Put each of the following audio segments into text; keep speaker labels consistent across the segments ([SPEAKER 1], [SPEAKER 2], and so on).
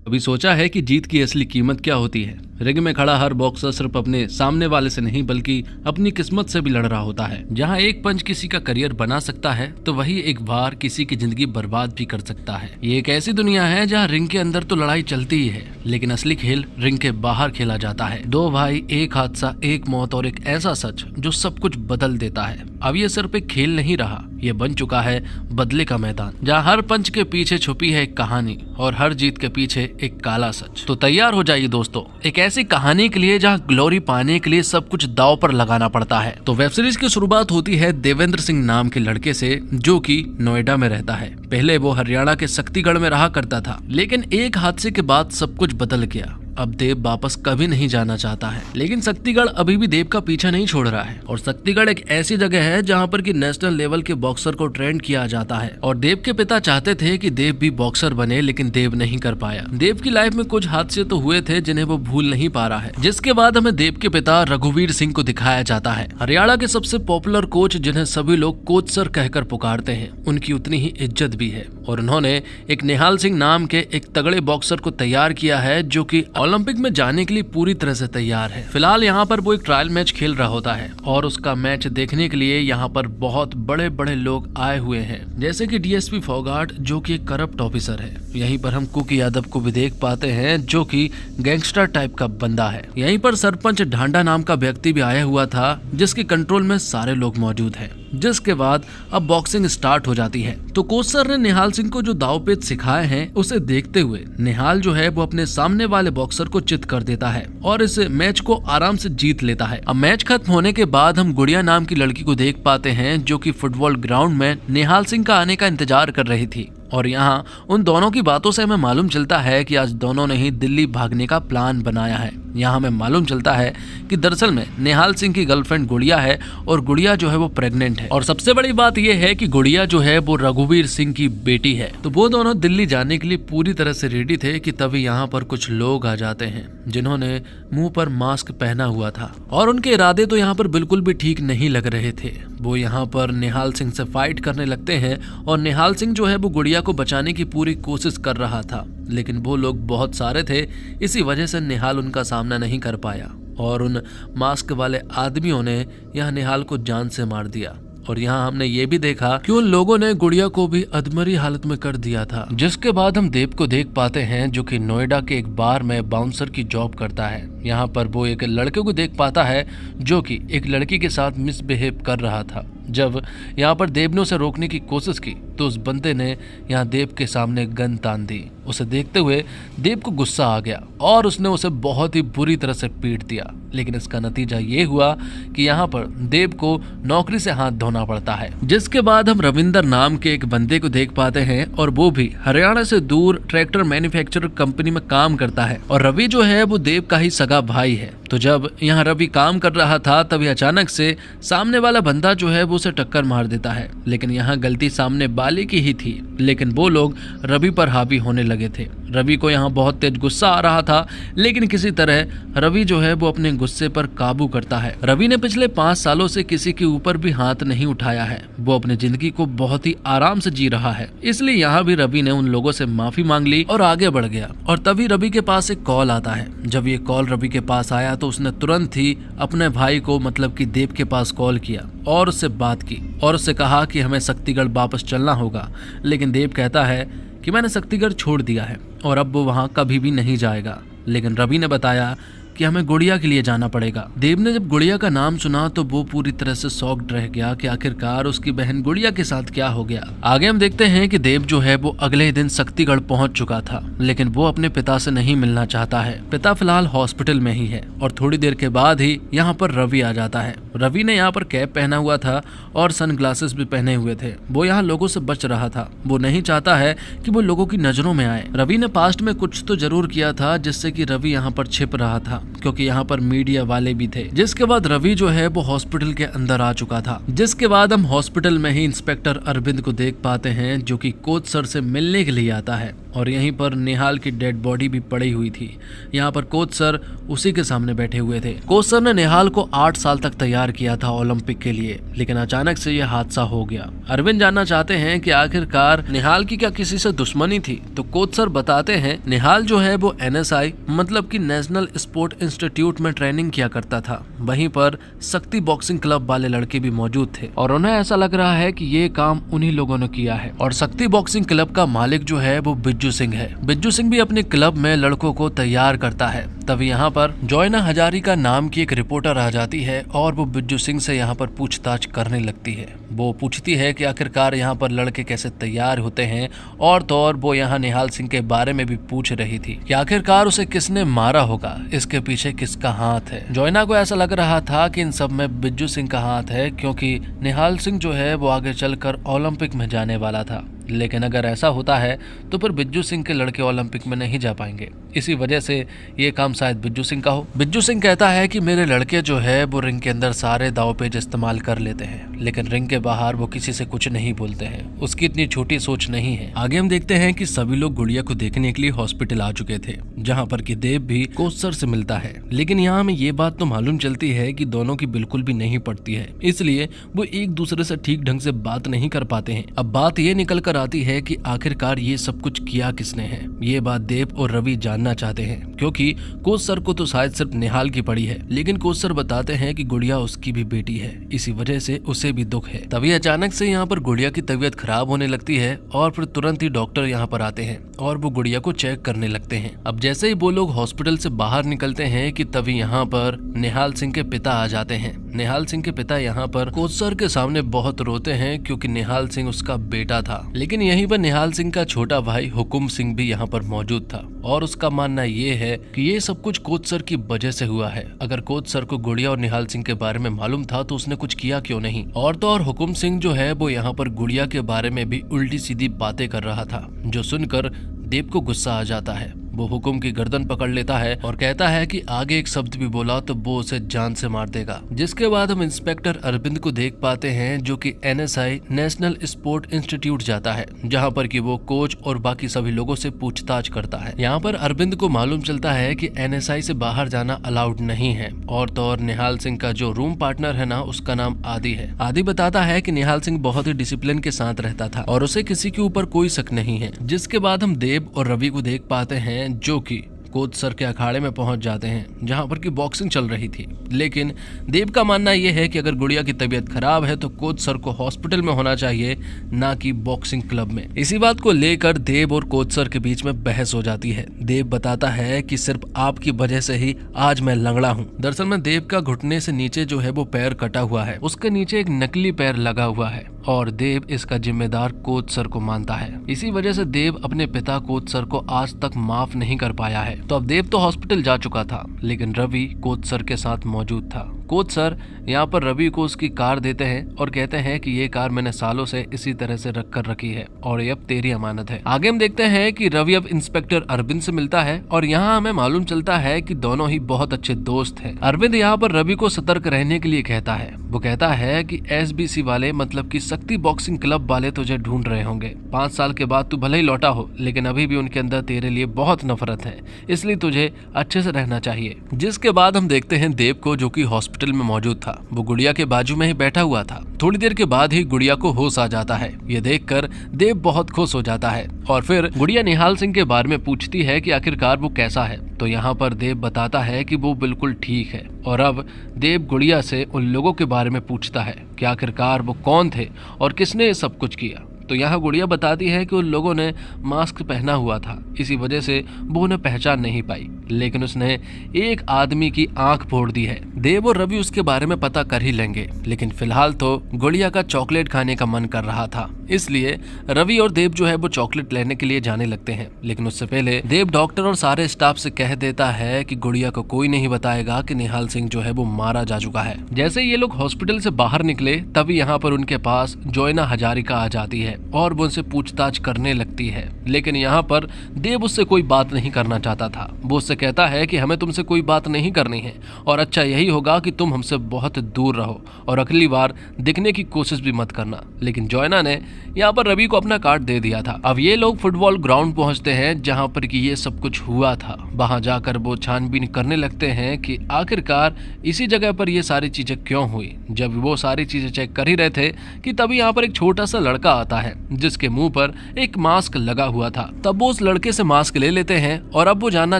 [SPEAKER 1] अभी सोचा है कि जीत की असली कीमत क्या होती है। रिंग में खड़ा हर बॉक्सर सिर्फ अपने सामने वाले से नहीं बल्कि अपनी किस्मत से भी लड़ रहा होता है। जहां एक पंच किसी का करियर बना सकता है तो वही एक बार किसी की जिंदगी बर्बाद भी कर सकता है। ये एक ऐसी दुनिया है जहां रिंग के अंदर तो लड़ाई चलती ही है, लेकिन असली खेल रिंग के बाहर खेला जाता है। दो भाई, एक हादसा, एक मौत और एक ऐसा सच जो सब कुछ बदल देता है। अब ये सिर्फ एक खेल नहीं रहा, ये बन चुका है बदले का मैदान, जहाँ हर पंच के पीछे छुपी है एक कहानी और हर जीत के पीछे एक काला सच। तो तैयार हो जाइए दोस्तों, एक ऐसी कहानी के लिए जहाँ ग्लोरी पाने के लिए सब कुछ दांव पर लगाना पड़ता है। तो वेब सीरीज की शुरुआत होती है देवेंद्र सिंह नाम के लड़के से, जो कि नोएडा में रहता है। पहले वो हरियाणा के शक्तिगढ़ में रहा करता था, लेकिन एक हादसे के बाद सब कुछ बदल गया। अब देव वापस कभी नहीं जाना चाहता है, लेकिन शक्तिगढ़ अभी भी देव का पीछा नहीं छोड़ रहा है। और शक्तिगढ़ एक ऐसी जगह है जहाँ पर कि नेशनल लेवल के बॉक्सर को ट्रेंड किया जाता है। और देव के पिता चाहते थे कि देव भी बॉक्सर बने, लेकिन देव नहीं कर पाया। देव की लाइफ में कुछ हादसे तो हुए थे जिन्हें वो भूल नहीं पा रहा है। जिसके बाद हमें देव के पिता रघुवीर सिंह को दिखाया जाता है, हरियाणा के सबसे पॉपुलर कोच, जिन्हें सभी लोग कोच सर कहकर पुकारते हैं। उनकी उतनी ही इज्जत भी है और उन्होंने एक निहाल सिंह नाम के एक तगड़े बॉक्सर को तैयार किया है, जो कि ओलंपिक में जाने के लिए पूरी तरह से तैयार है। फिलहाल यहाँ पर वो एक ट्रायल मैच खेल रहा होता है और उसका मैच देखने के लिए यहाँ पर बहुत बड़े बड़े लोग आए हुए हैं, जैसे कि डीएसपी फोगाट, जो कि एक करप्ट ऑफिसर है। यहीं पर हम कुकी यादव को भी देख पाते हैं, जो कि गैंगस्टर टाइप का बंदा है। यहीं पर सरपंच ढांडा नाम का व्यक्ति भी आया हुआ था, जिसके कंट्रोल में सारे लोग मौजूद हैं। जिसके बाद अब बॉक्सिंग स्टार्ट हो जाती है। तो कोच सर ने निहाल सिंह को जो दाव पेच सिखाए हैं, उसे देखते हुए निहाल जो है वो अपने सामने वाले बॉक्सर को चित कर देता है और इस मैच को आराम से जीत लेता है। अब मैच खत्म होने के बाद हम गुड़िया नाम की लड़की को देख पाते हैं, जो कि फुटबॉल ग्राउंड में निहाल सिंह का आने का इंतजार कर रही थी। और यहाँ उन दोनों की बातों से हमें मालूम चलता है कि आज दोनों ने ही दिल्ली भागने का प्लान बनाया है। यहाँ हमें मालूम चलता है कि दरअसल में निहाल सिंह की गर्लफ्रेंड गुड़िया है और गुड़िया जो है वो प्रेग्नेंट है। और सबसे बड़ी बात यह है कि गुड़िया जो है वो रघुवीर सिंह की बेटी है। तो वो दोनों दिल्ली जाने के लिए पूरी तरह से रेडी थे कि तभी यहाँ पर कुछ लोग आ जाते हैं, जिन्होंने मुंह पर मास्क पहना हुआ था। और उनके इरादे तो यहाँ पर बिल्कुल भी ठीक नहीं लग रहे थे। वो यहाँ पर निहाल सिंह से फाइट करने लगते हैं और निहाल सिंह जो है वो गुड़िया को बचाने की पूरी कोशिश कर रहा था, लेकिन वो लोग बहुत सारे थे, इसी वजह से निहाल उनका सामना नहीं कर पाया और उन मास्क वाले आदमियों ने यह निहाल को जान से मार दिया। और यहाँ हमने ये भी देखा कि उन लोगों ने गुड़िया को भी अधमरी हालत में कर दिया था। जिसके बाद हम देव को देख पाते हैं, जो कि नोएडा के एक बार में बाउंसर की जॉब करता है। यहाँ पर वो एक लड़के को देख पाता है, जो कि एक लड़की के साथ मिसबिहेव कर रहा था। जब यहाँ पर देव ने उसे रोकने की कोशिश की तो उस बंदे ने यहाँ देव के सामने गन तान दी। उसे देखते हुए देव को गुस्सा आ गया और उसने उसे बहुत ही बुरी तरह से पीट दिया। लेकिन इसका नतीजा ये हुआ कि यहाँ पर देव को नौकरी से हाथ धोना पड़ता है। जिसके बाद हम रविंदर नाम के एक बंदे को देख पाते हैं और वो भी हरियाणा से दूर ट्रैक्टर मैन्युफैक्चरर कंपनी में काम करता है। और रवि जो है वो देव का ही सगा भाई है। तो जब यहाँ रवि काम कर रहा था तभी अचानक से सामने वाला बंदा जो है वो उसे टक्कर मार देता है। लेकिन यहाँ गलती सामने वाले की ही थी, लेकिन वो लोग रवि पर हावी होने लगे थे। रवि को यहाँ बहुत तेज गुस्सा आ रहा था, लेकिन किसी तरह रवि जो है वो अपने गुस्से पर काबू करता है। रवि ने पिछले 5 सालों से किसी के ऊपर भी हाथ नहीं उठाया है। वो अपनी जिंदगी को बहुत ही आराम से जी रहा है। इसलिए यहाँ भी रवि ने उन लोगों से माफी मांग ली और आगे बढ़ गया। और तभी रवि के पास एक कॉल आता है। जब ये कॉल रवि के पास आया तो उसने तुरंत ही अपने भाई को, मतलब कि देव के पास कॉल किया और उससे बात की और उससे कहा कि हमें शक्तिगढ़ वापस चलना होगा। लेकिन देव कहता है कि मैंने शक्तिगढ़ छोड़ दिया है और अब वो वहाँ कभी भी नहीं जाएगा। लेकिन रवि ने बताया कि हमें गुड़िया के लिए जाना पड़ेगा। देव ने जब गुड़िया का नाम सुना तो वो पूरी तरह से शॉक्ड रह गया कि आखिरकार उसकी बहन गुड़िया के साथ क्या हो गया। आगे हम देखते हैं कि देव जो है वो अगले दिन शक्तिगढ़ पहुंच चुका था, लेकिन वो अपने पिता से नहीं मिलना चाहता है। पिता फिलहाल हॉस्पिटल में ही है। और थोड़ी देर के बाद ही यहाँ पर रवि आ जाता है। रवि ने यहाँ पर कैप पहना हुआ था और सनग्लासेस भी पहने हुए थे। वो यहाँ लोगों से बच रहा था। वो नहीं चाहता है कि वो लोगों की नजरों में आए। रवि ने पास्ट में कुछ तो जरूर किया था, जिससे कि रवि यहाँ पर छिप रहा था। क्योंकि यहाँ पर मीडिया वाले भी थे। जिसके बाद रवि जो है वो हॉस्पिटल के अंदर आ चुका था। जिसके बाद हम हॉस्पिटल में ही इंस्पेक्टर अरविंद को देख पाते हैं जो कि कोच सर से मिलने के लिए आता है और यहीं पर निहाल की डेड बॉडी भी पड़ी हुई थी। यहाँ पर कोच सर उसी के सामने बैठे हुए थे। कोच सर ने निहाल को 8 साल तक तैयार किया था ओलंपिक के लिए, लेकिन अचानक से यह हादसा हो गया। अरविंद जानना चाहते हैं कि आखिरकार निहाल की क्या किसी से दुश्मनी थी, तो कोच सर बताते हैं निहाल जो है वो NSI मतलब कि नेशनल स्पोर्ट इंस्टीट्यूट में ट्रेनिंग किया करता था। वहीं पर शक्ति बॉक्सिंग क्लब वाले लड़के भी मौजूद थे और उन्हें ऐसा लग रहा है कि ये काम उन्हीं लोगों ने किया है। और शक्ति बॉक्सिंग क्लब का मालिक जो है वो बिज्जू सिंह है। बिज्जू सिंह भी अपने क्लब में लड़कों को तैयार करता है। तभी यहाँ पर जोयना हजारिका नाम की एक रिपोर्टर आ जाती है और वो बिज्जू सिंह से यहाँ पर पूछताछ करने लगती है। वो पूछती है कि आखिरकार यहाँ पर लड़के कैसे तैयार होते हैं और तो और वो यहाँ निहाल सिंह के बारे में भी पूछ रही थी कि आखिरकार उसे किसने मारा होगा, इसके पीछे किसका हाथ है। जोयना को ऐसा लग रहा था कि इन सब में बिज्जू सिंह का हाथ है, क्योंकि निहाल सिंह जो है वो आगे चलकर ओलंपिक में जाने वाला था। लेकिन अगर ऐसा होता है तो फिर बिज्जू सिंह के लड़के ओलंपिक में नहीं जा पाएंगे। इसी वजह से ये काम शायद बिज्जू सिंह का हो। बिज्जू सिंह कहता है कि मेरे लड़के जो है वो रिंग के अंदर सारे दाव पेच इस्तेमाल कर लेते हैं, लेकिन रिंग के बाहर वो किसी से कुछ नहीं बोलते हैं। उसकी इतनी छोटी सोच नहीं है। आगे हम देखते हैं कि सभी लोग गुड़िया को देखने के लिए हॉस्पिटल आ चुके थे, जहाँ पर कि देव भी कोच सर से मिलता है। लेकिन यहाँ हमें ये बात तो मालूम चलती है कि दोनों की बिल्कुल भी नहीं पड़ती है, इसलिए वो एक दूसरे से ठीक ढंग से बात नहीं कर पाते हैं। अब बात ये निकल कर आती है कि आखिरकार ये सब कुछ किया किसने है। ये बात देव और रवि जानना चाहते हैं, क्योंकि कोच सर को तो शायद सिर्फ निहाल की पड़ी है, लेकिन कोच सर बताते हैं कि गुड़िया उसकी भी बेटी है, इसी वजह से उसे भी दुख है। तभी अचानक से यहाँ पर गुड़िया की तबीयत खराब होने लगती है और फिर तुरंत ही डॉक्टर यहाँ पर आते हैं और वो गुड़िया को चेक करने लगते हैं। अब जैसे ही वो लोग हॉस्पिटल से बाहर निकलते हैं कि तभी यहाँ पर निहाल सिंह के पिता आ जाते हैं। निहाल सिंह के पिता यहाँ पर कोच सर के सामने बहुत रोते हैं, क्योंकि निहाल सिंह उसका बेटा था। लेकिन यहीं पर निहाल सिंह का छोटा भाई हुकुम सिंह भी यहाँ पर मौजूद था और उसका मानना ये है कि ये सब कुछ कोच सर की वजह से हुआ है। अगर कोच सर को गुड़िया और निहाल सिंह के बारे में मालूम था तो उसने कुछ किया क्यों नहीं। और तो और हुकुम सिंह जो है वो यहाँ पर गुड़िया के बारे में भी उल्टी सीधी बातें कर रहा था, जो सुनकर देव को गुस्सा आ जाता है। वो हुकुम की गर्दन पकड़ लेता है और कहता है कि आगे एक शब्द भी बोला तो वो उसे जान से मार देगा। जिसके बाद हम इंस्पेक्टर अरविंद को देख पाते हैं, जो कि NSI नेशनल स्पोर्ट इंस्टीट्यूट जाता है, जहां पर कि वो कोच और बाकी सभी लोगों से पूछताछ करता है। यहाँ पर अरविंद को मालूम चलता है कि NSI से बाहर जाना अलाउड नहीं है। और तो और निहाल सिंह का जो रूम पार्टनर है ना, उसका नाम आदि है। आदि बताता है कि निहाल सिंह बहुत ही डिसिप्लिन के साथ रहता था और उसे किसी के ऊपर कोई शक नहीं है। जिसके बाद हम देव और रवि को देख पाते हैं, जो कि कोच सर के अखाड़े में पहुंच जाते हैं, जहां पर की बॉक्सिंग चल रही थी। लेकिन देव का मानना यह है कि अगर गुड़िया की तबीयत खराब है तो कोच सर को हॉस्पिटल में होना चाहिए, ना कि बॉक्सिंग क्लब में। इसी बात को लेकर देव और कोच सर के बीच में बहस हो जाती है। देव बताता है कि सिर्फ आपकी वजह से ही आज मैं लंगड़ा हूँ। दरअसल में देव का घुटने से नीचे जो है वो पैर कटा हुआ है, उसके नीचे एक नकली पैर लगा हुआ है और देव इसका जिम्मेदार कोच सर को मानता है। इसी वजह से देव अपने पिता कोच सर को आज तक माफ नहीं कर पाया है। तो अब देव तो हॉस्पिटल जा चुका था, लेकिन रवि कोच सर के साथ मौजूद था। कोच सर यहाँ पर रवि को उसकी कार देते हैं और कहते हैं कि ये कार मैंने सालों से इसी तरह से रख कर रखी है और ये अब तेरी अमानत है। आगे हम देखते हैं कि रवि अब इंस्पेक्टर अरविंद से मिलता है और यहाँ हमें मालूम चलता है कि दोनों ही बहुत अच्छे दोस्त हैं। अरविंद यहाँ पर रवि को सतर्क रहने के लिए कहता है। वो कहता है कि SBC वाले मतलब कि शक्ति बॉक्सिंग क्लब वाले तुझे ढूंढ रहे होंगे। 5 साल के बाद तू भले ही लौटा हो, लेकिन अभी भी उनके अंदर तेरे लिए बहुत नफरत है, इसलिए तुझे अच्छे से रहना चाहिए। जिसके बाद हम देखते हैं देव को, जो कि हॉस्पिटल में मौजूद था। वो गुड़िया के बाजू में ही बैठा हुआ था। थोड़ी देर के बाद ही गुड़िया को होश आ जाता है। ये देखकर देव बहुत खुश हो जाता है और फिर गुड़िया निहाल सिंह के बारे में पूछती है कि आखिरकार वो कैसा है। तो यहाँ पर देव बताता है कि वो बिल्कुल ठीक है। और अब देव गुड़िया से उन लोगों के बारे में पूछता है कि आखिरकार वो कौन थे और किसने सब कुछ किया। तो यहाँ गुड़िया बताती है कि उन लोगों ने मास्क पहना हुआ था, इसी वजह से वो उन्हें पहचान नहीं पाई, लेकिन उसने एक आदमी की आंख फोड़ दी है। देव और रवि उसके बारे में पता कर ही लेंगे, लेकिन फिलहाल तो गुड़िया का चॉकलेट खाने का मन कर रहा था, इसलिए रवि और देव जो है वो चॉकलेट लेने के लिए जाने लगते हैं। लेकिन उससे पहले देव डॉक्टर और सारे स्टाफ से कह देता है कि गुड़िया को कोई नहीं बताएगा कि निहाल सिंह जो है वो मारा जा चुका है। जैसे ये लोग हॉस्पिटल से बाहर निकले, तभी यहाँ पर उनके पास जोयना हजारिका आ जाती है और वो उनसे पूछताछ करने लगती है। लेकिन यहाँ पर देव उससे कोई बात नहीं करना चाहता था। वो उससे उनसे कहता है कि हमें तुमसे कोई बात नहीं करनी है और अच्छा यही होगा कि तुम हमसे बहुत दूर रहो और अगली बार दिखने की कोशिश भी मत करना। लेकिन जोयना ने यहाँ पर रवि को अपना कार्ड दे दिया था। अब ये लोग फुटबॉल ग्राउंड पहुंचते हैं जहाँ पर कि ये सब कुछ हुआ था। वहां जाकर वो छानबीन करने लगते हैं कि आखिरकार इसी जगह पर ये सारी चीजें क्यों हुई। जब वो सारी चीजें चेक कर ही रहे थे कि तभी यहाँ पर एक छोटा सा लड़का आता है जिसके मुंह पर एक मास्क लगा हुआ था। तब वो उस लड़के से मास्क ले लेते हैं और अब वो जानना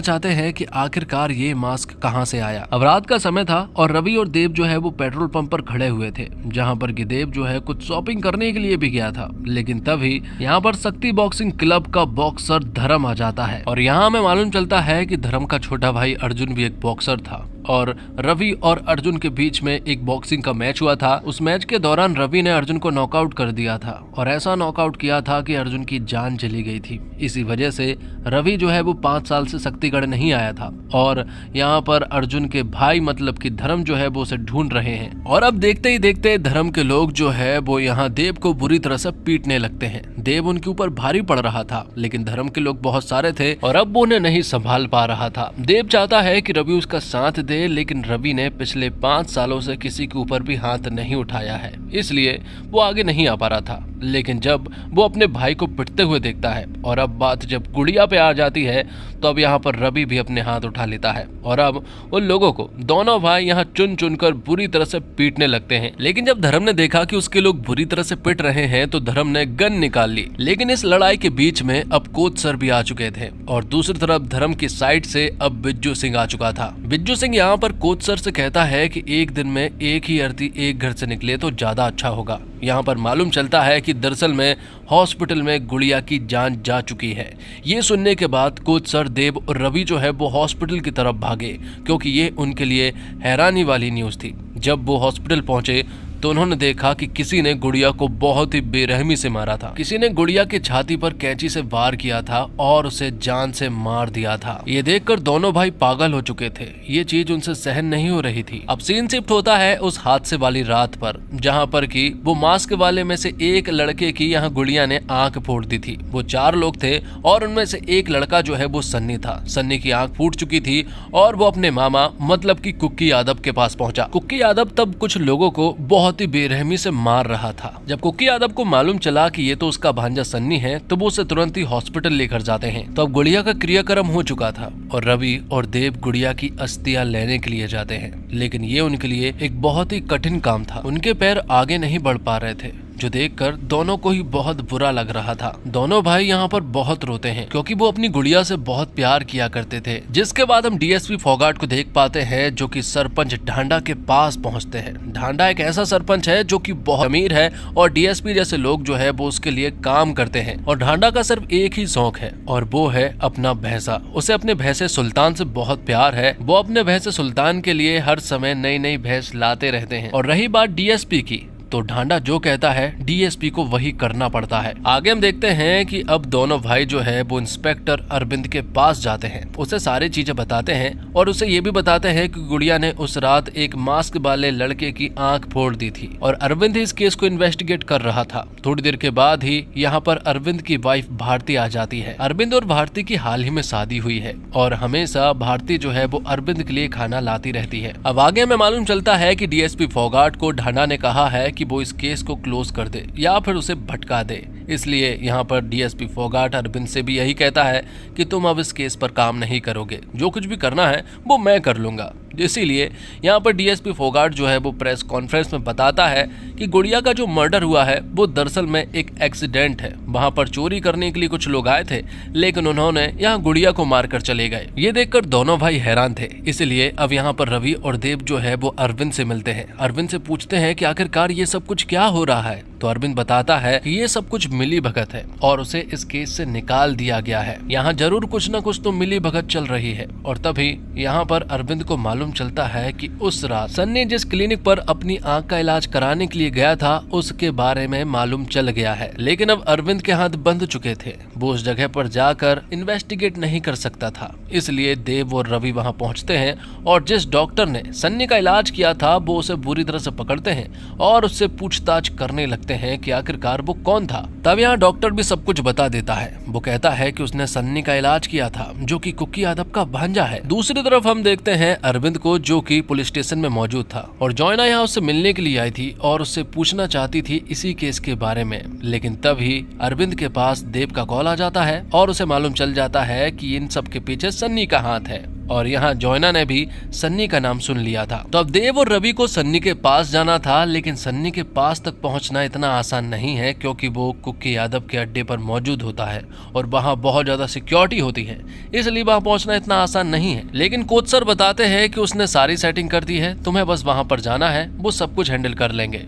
[SPEAKER 1] चाहते हैं कि आखिरकार ये मास्क कहाँ से आया। अब रात का समय था और रवि और देव जो है वो पेट्रोल पंप पर खड़े हुए थे, जहाँ पर कि देव जो है कुछ शॉपिंग करने के लिए भी गया था। लेकिन तभी यहाँ पर शक्ति बॉक्सिंग क्लब का बॉक्सर धर्म आ जाता है और यहाँ हमें मालूम चलता है कि धर्म का छोटा भाई अर्जुन भी एक बॉक्सर था और रवि और अर्जुन के बीच में एक बॉक्सिंग का मैच हुआ था। उस मैच के दौरान रवि ने अर्जुन को नॉकआउट कर दिया था और ऐसा नॉकआउट किया था कि अर्जुन की जान चली गई थी। इसी वजह से रवि जो है वो 5 साल से शक्तिगढ़ नहीं आया था और यहाँ पर अर्जुन के भाई मतलब कि धर्म जो है वो उसे ढूंढ रहे हैं। और अब देखते ही देखते धर्म के लोग जो है वो यहाँ देव को बुरी तरह से पीटने लगते हैं। देव उनके ऊपर भारी पड़ रहा था लेकिन धर्म के लोग बहुत सारे थे और अब वो उन्हें नहीं संभाल पा रहा था। देव चाहता है कि रवि उसका साथ दे, लेकिन रवि ने पिछले 5 सालों से किसी के ऊपर भी हाथ नहीं उठाया है, इसलिए वो आगे नहीं आ पा रहा था। लेकिन जब वो अपने भाई को पिटते हुए देखता है और अब बात जब गुड़िया पे आ जाती है तो अब यहाँ पर रवि भी अपने हाथ उठा लेता है और अब उन लोगों को दोनों भाई यहाँ चुन चुन कर बुरी तरह से पीटने लगते हैं। लेकिन जब धर्म ने देखा कि उसके लोग बुरी तरह से पिट रहे हैं तो धर्म ने गन निकाल ली। लेकिन इस लड़ाई के बीच में अब कोच सर भी आ चुके थे और दूसरी तरफ धर्म की साइड से अब बिज्जू सिंह आ चुका था। बिज्जू सिंह यहाँ पर कोच सर से कहता है कि एक दिन में एक ही अर्थी एक घर से निकले तो ज्यादा अच्छा होगा। यहाँ पर मालूम चलता है कि दरअसल में हॉस्पिटल में गुड़िया की जान जा चुकी है। ये सुनने के बाद कोच सर, देव और रवि जो है वो हॉस्पिटल की तरफ भागे क्योंकि ये उनके लिए हैरानी वाली न्यूज़ थी। जब वो हॉस्पिटल पहुंचे तो उन्होंने देखा कि किसी ने गुड़िया को बहुत ही बेरहमी से मारा था। किसी ने गुड़िया की छाती पर कैंची से वार किया था और उसे जान से मार दिया था। ये देखकर दोनों भाई पागल हो चुके थे। ये चीज उनसे सहन नहीं हो रही थी। अब सीन शिफ्ट होता है उस हादसे वाली रात पर, जहाँ पर कि वो मास्क वाले में से एक लड़के की यहाँ गुड़िया ने आंख फोड़ दी थी। वो 4 लोग थे और उनमें से एक लड़का जो है वो सन्नी था। सन्नी की आंख फूट चुकी थी और वो अपने मामा मतलब कि कुक्की यादव के पास पहुंचा। कुक्की यादव तब कुछ लोगों को बहुत ही बेरहमी से मार रहा था। जब कुक्की यादव को मालूम चला कि ये तो उसका भांजा सन्नी है तो वो उसे तुरंत ही हॉस्पिटल लेकर जाते हैं। तो अब गुड़िया का क्रियाक्रम हो चुका था और रवि और देव गुड़िया की अस्थियां लेने के लिए जाते हैं। लेकिन ये उनके लिए एक बहुत ही कठिन काम था। उनके पैर आगे नहीं बढ़ पा रहे थे, जो देखकर दोनों को ही बहुत बुरा लग रहा था। दोनों भाई यहाँ पर बहुत रोते हैं क्योंकि वो अपनी गुड़िया से बहुत प्यार किया करते थे। जिसके बाद हम डीएसपी फोगाट को देख पाते हैं जो कि सरपंच ढांडा के पास पहुँचते हैं। ढांडा एक ऐसा सरपंच है जो कि बहुत अमीर है और डीएसपी जैसे लोग जो है वो उसके लिए काम करते हैं। और ढांडा का सिर्फ एक ही शौक है और वो है अपना भैंसा। उसे अपने भैंसे सुल्तान से बहुत प्यार है। वो अपने भैंसे सुल्तान के लिए हर समय नई नई भैंस लाते रहते हैं। और रही बात डीएसपी की, तो ढांडा जो कहता है डीएसपी को वही करना पड़ता है। आगे हम देखते हैं कि अब दोनों भाई जो है वो इंस्पेक्टर अरविंद के पास जाते हैं, उसे सारी चीजें बताते हैं और उसे ये भी बताते हैं कि गुड़िया ने उस रात एक मास्क वाले लड़के की आंख फोड़ दी थी और अरविंद इस केस को इन्वेस्टिगेट कर रहा था। थोड़ी देर के बाद ही यहाँ पर अरविंद की वाइफ भारती आ जाती है। अरविंद और भारती की हाल ही में शादी हुई है और हमेशा भारती जो है वो अरविंद के लिए खाना लाती रहती है। अब आगे हमें मालूम चलता है कि डीएसपी फोगाट को ढांडा ने कहा है कि वो इस केस को क्लोज कर दे या फिर उसे भटका दे। इसलिए यहाँ पर डीएसपी फोगाट अरविंद से भी यही कहता है कि तुम अब इस केस पर काम नहीं करोगे, जो कुछ भी करना है वो मैं कर लूंगा। इसीलिए यहाँ पर डीएसपी फोगाट जो है वो प्रेस कॉन्फ्रेंस में बताता है कि गुड़िया का जो मर्डर हुआ है वो दरअसल में एक एक्सीडेंट है। वहाँ पर चोरी करने के लिए कुछ लोग आए थे लेकिन उन्होंने यहाँ गुड़िया को मारकर चले गए। ये देखकर दोनों भाई हैरान थे। इसलिए अब यहाँ पर रवि और देव जो है वो अरविंद से मिलते हैं। अरविंद से पूछते हैं कि आखिरकार ये सब कुछ क्या हो रहा है। तो अरविंद बताता है कि ये सब कुछ मिली भगत है और उसे इस केस से निकाल दिया गया है। यहाँ जरूर कुछ न कुछ तो मिली भगत चल रही है। और तभी यहाँ पर अरविंद को मालूम चलता है कि उस रात सन्नी जिस क्लिनिक पर अपनी आंख का इलाज कराने के लिए गया था उसके बारे में मालूम चल गया है। लेकिन अब अरविंद के हाथ बंध चुके थे, वो उस जगह पर जाकर इन्वेस्टिगेट नहीं कर सकता था। इसलिए देव और रवि वहाँ पहुँचते हैं और जिस डॉक्टर ने सन्नी का इलाज किया था वो उसे बुरी तरह से पकड़ते हैं और उससे पूछताछ करने लगते लगते हैं कि आखिरकार वो कौन था। तब यहाँ डॉक्टर भी सब कुछ बता देता है। वो कहता है कि उसने सन्नी का इलाज किया था, जो कि कुकी यादव का भांजा है। दूसरी तरफ हम देखते हैं अरविंद को, जो कि पुलिस स्टेशन में मौजूद था और जॉयना यहाँ उससे मिलने के लिए आई थी और उससे पूछना चाहती थी इसी केस के बारे में। लेकिन तभी अरविंद के पास देव का कॉल आ जाता है और उसे मालूम चल जाता है कि इन सब के पीछे सन्नी का हाथ है। और यहाँ जॉयना ने भी सन्नी का नाम सुन लिया था। तो अब देव और रवि को सन्नी के पास जाना था, लेकिन सन्नी के पास तक पहुंचना इतना आसान नहीं है, क्योंकि वो कुकी यादव के अड्डे पर मौजूद होता है और वहाँ बहुत ज्यादा सिक्योरिटी होती है, इसलिए वहाँ पहुंचना इतना आसान नहीं है। लेकिन कोच सर बताते हैं कि उसने सारी सेटिंग कर दी है, तुम्हें बस वहाँ पर जाना है, वो सब कुछ हैंडल कर लेंगे।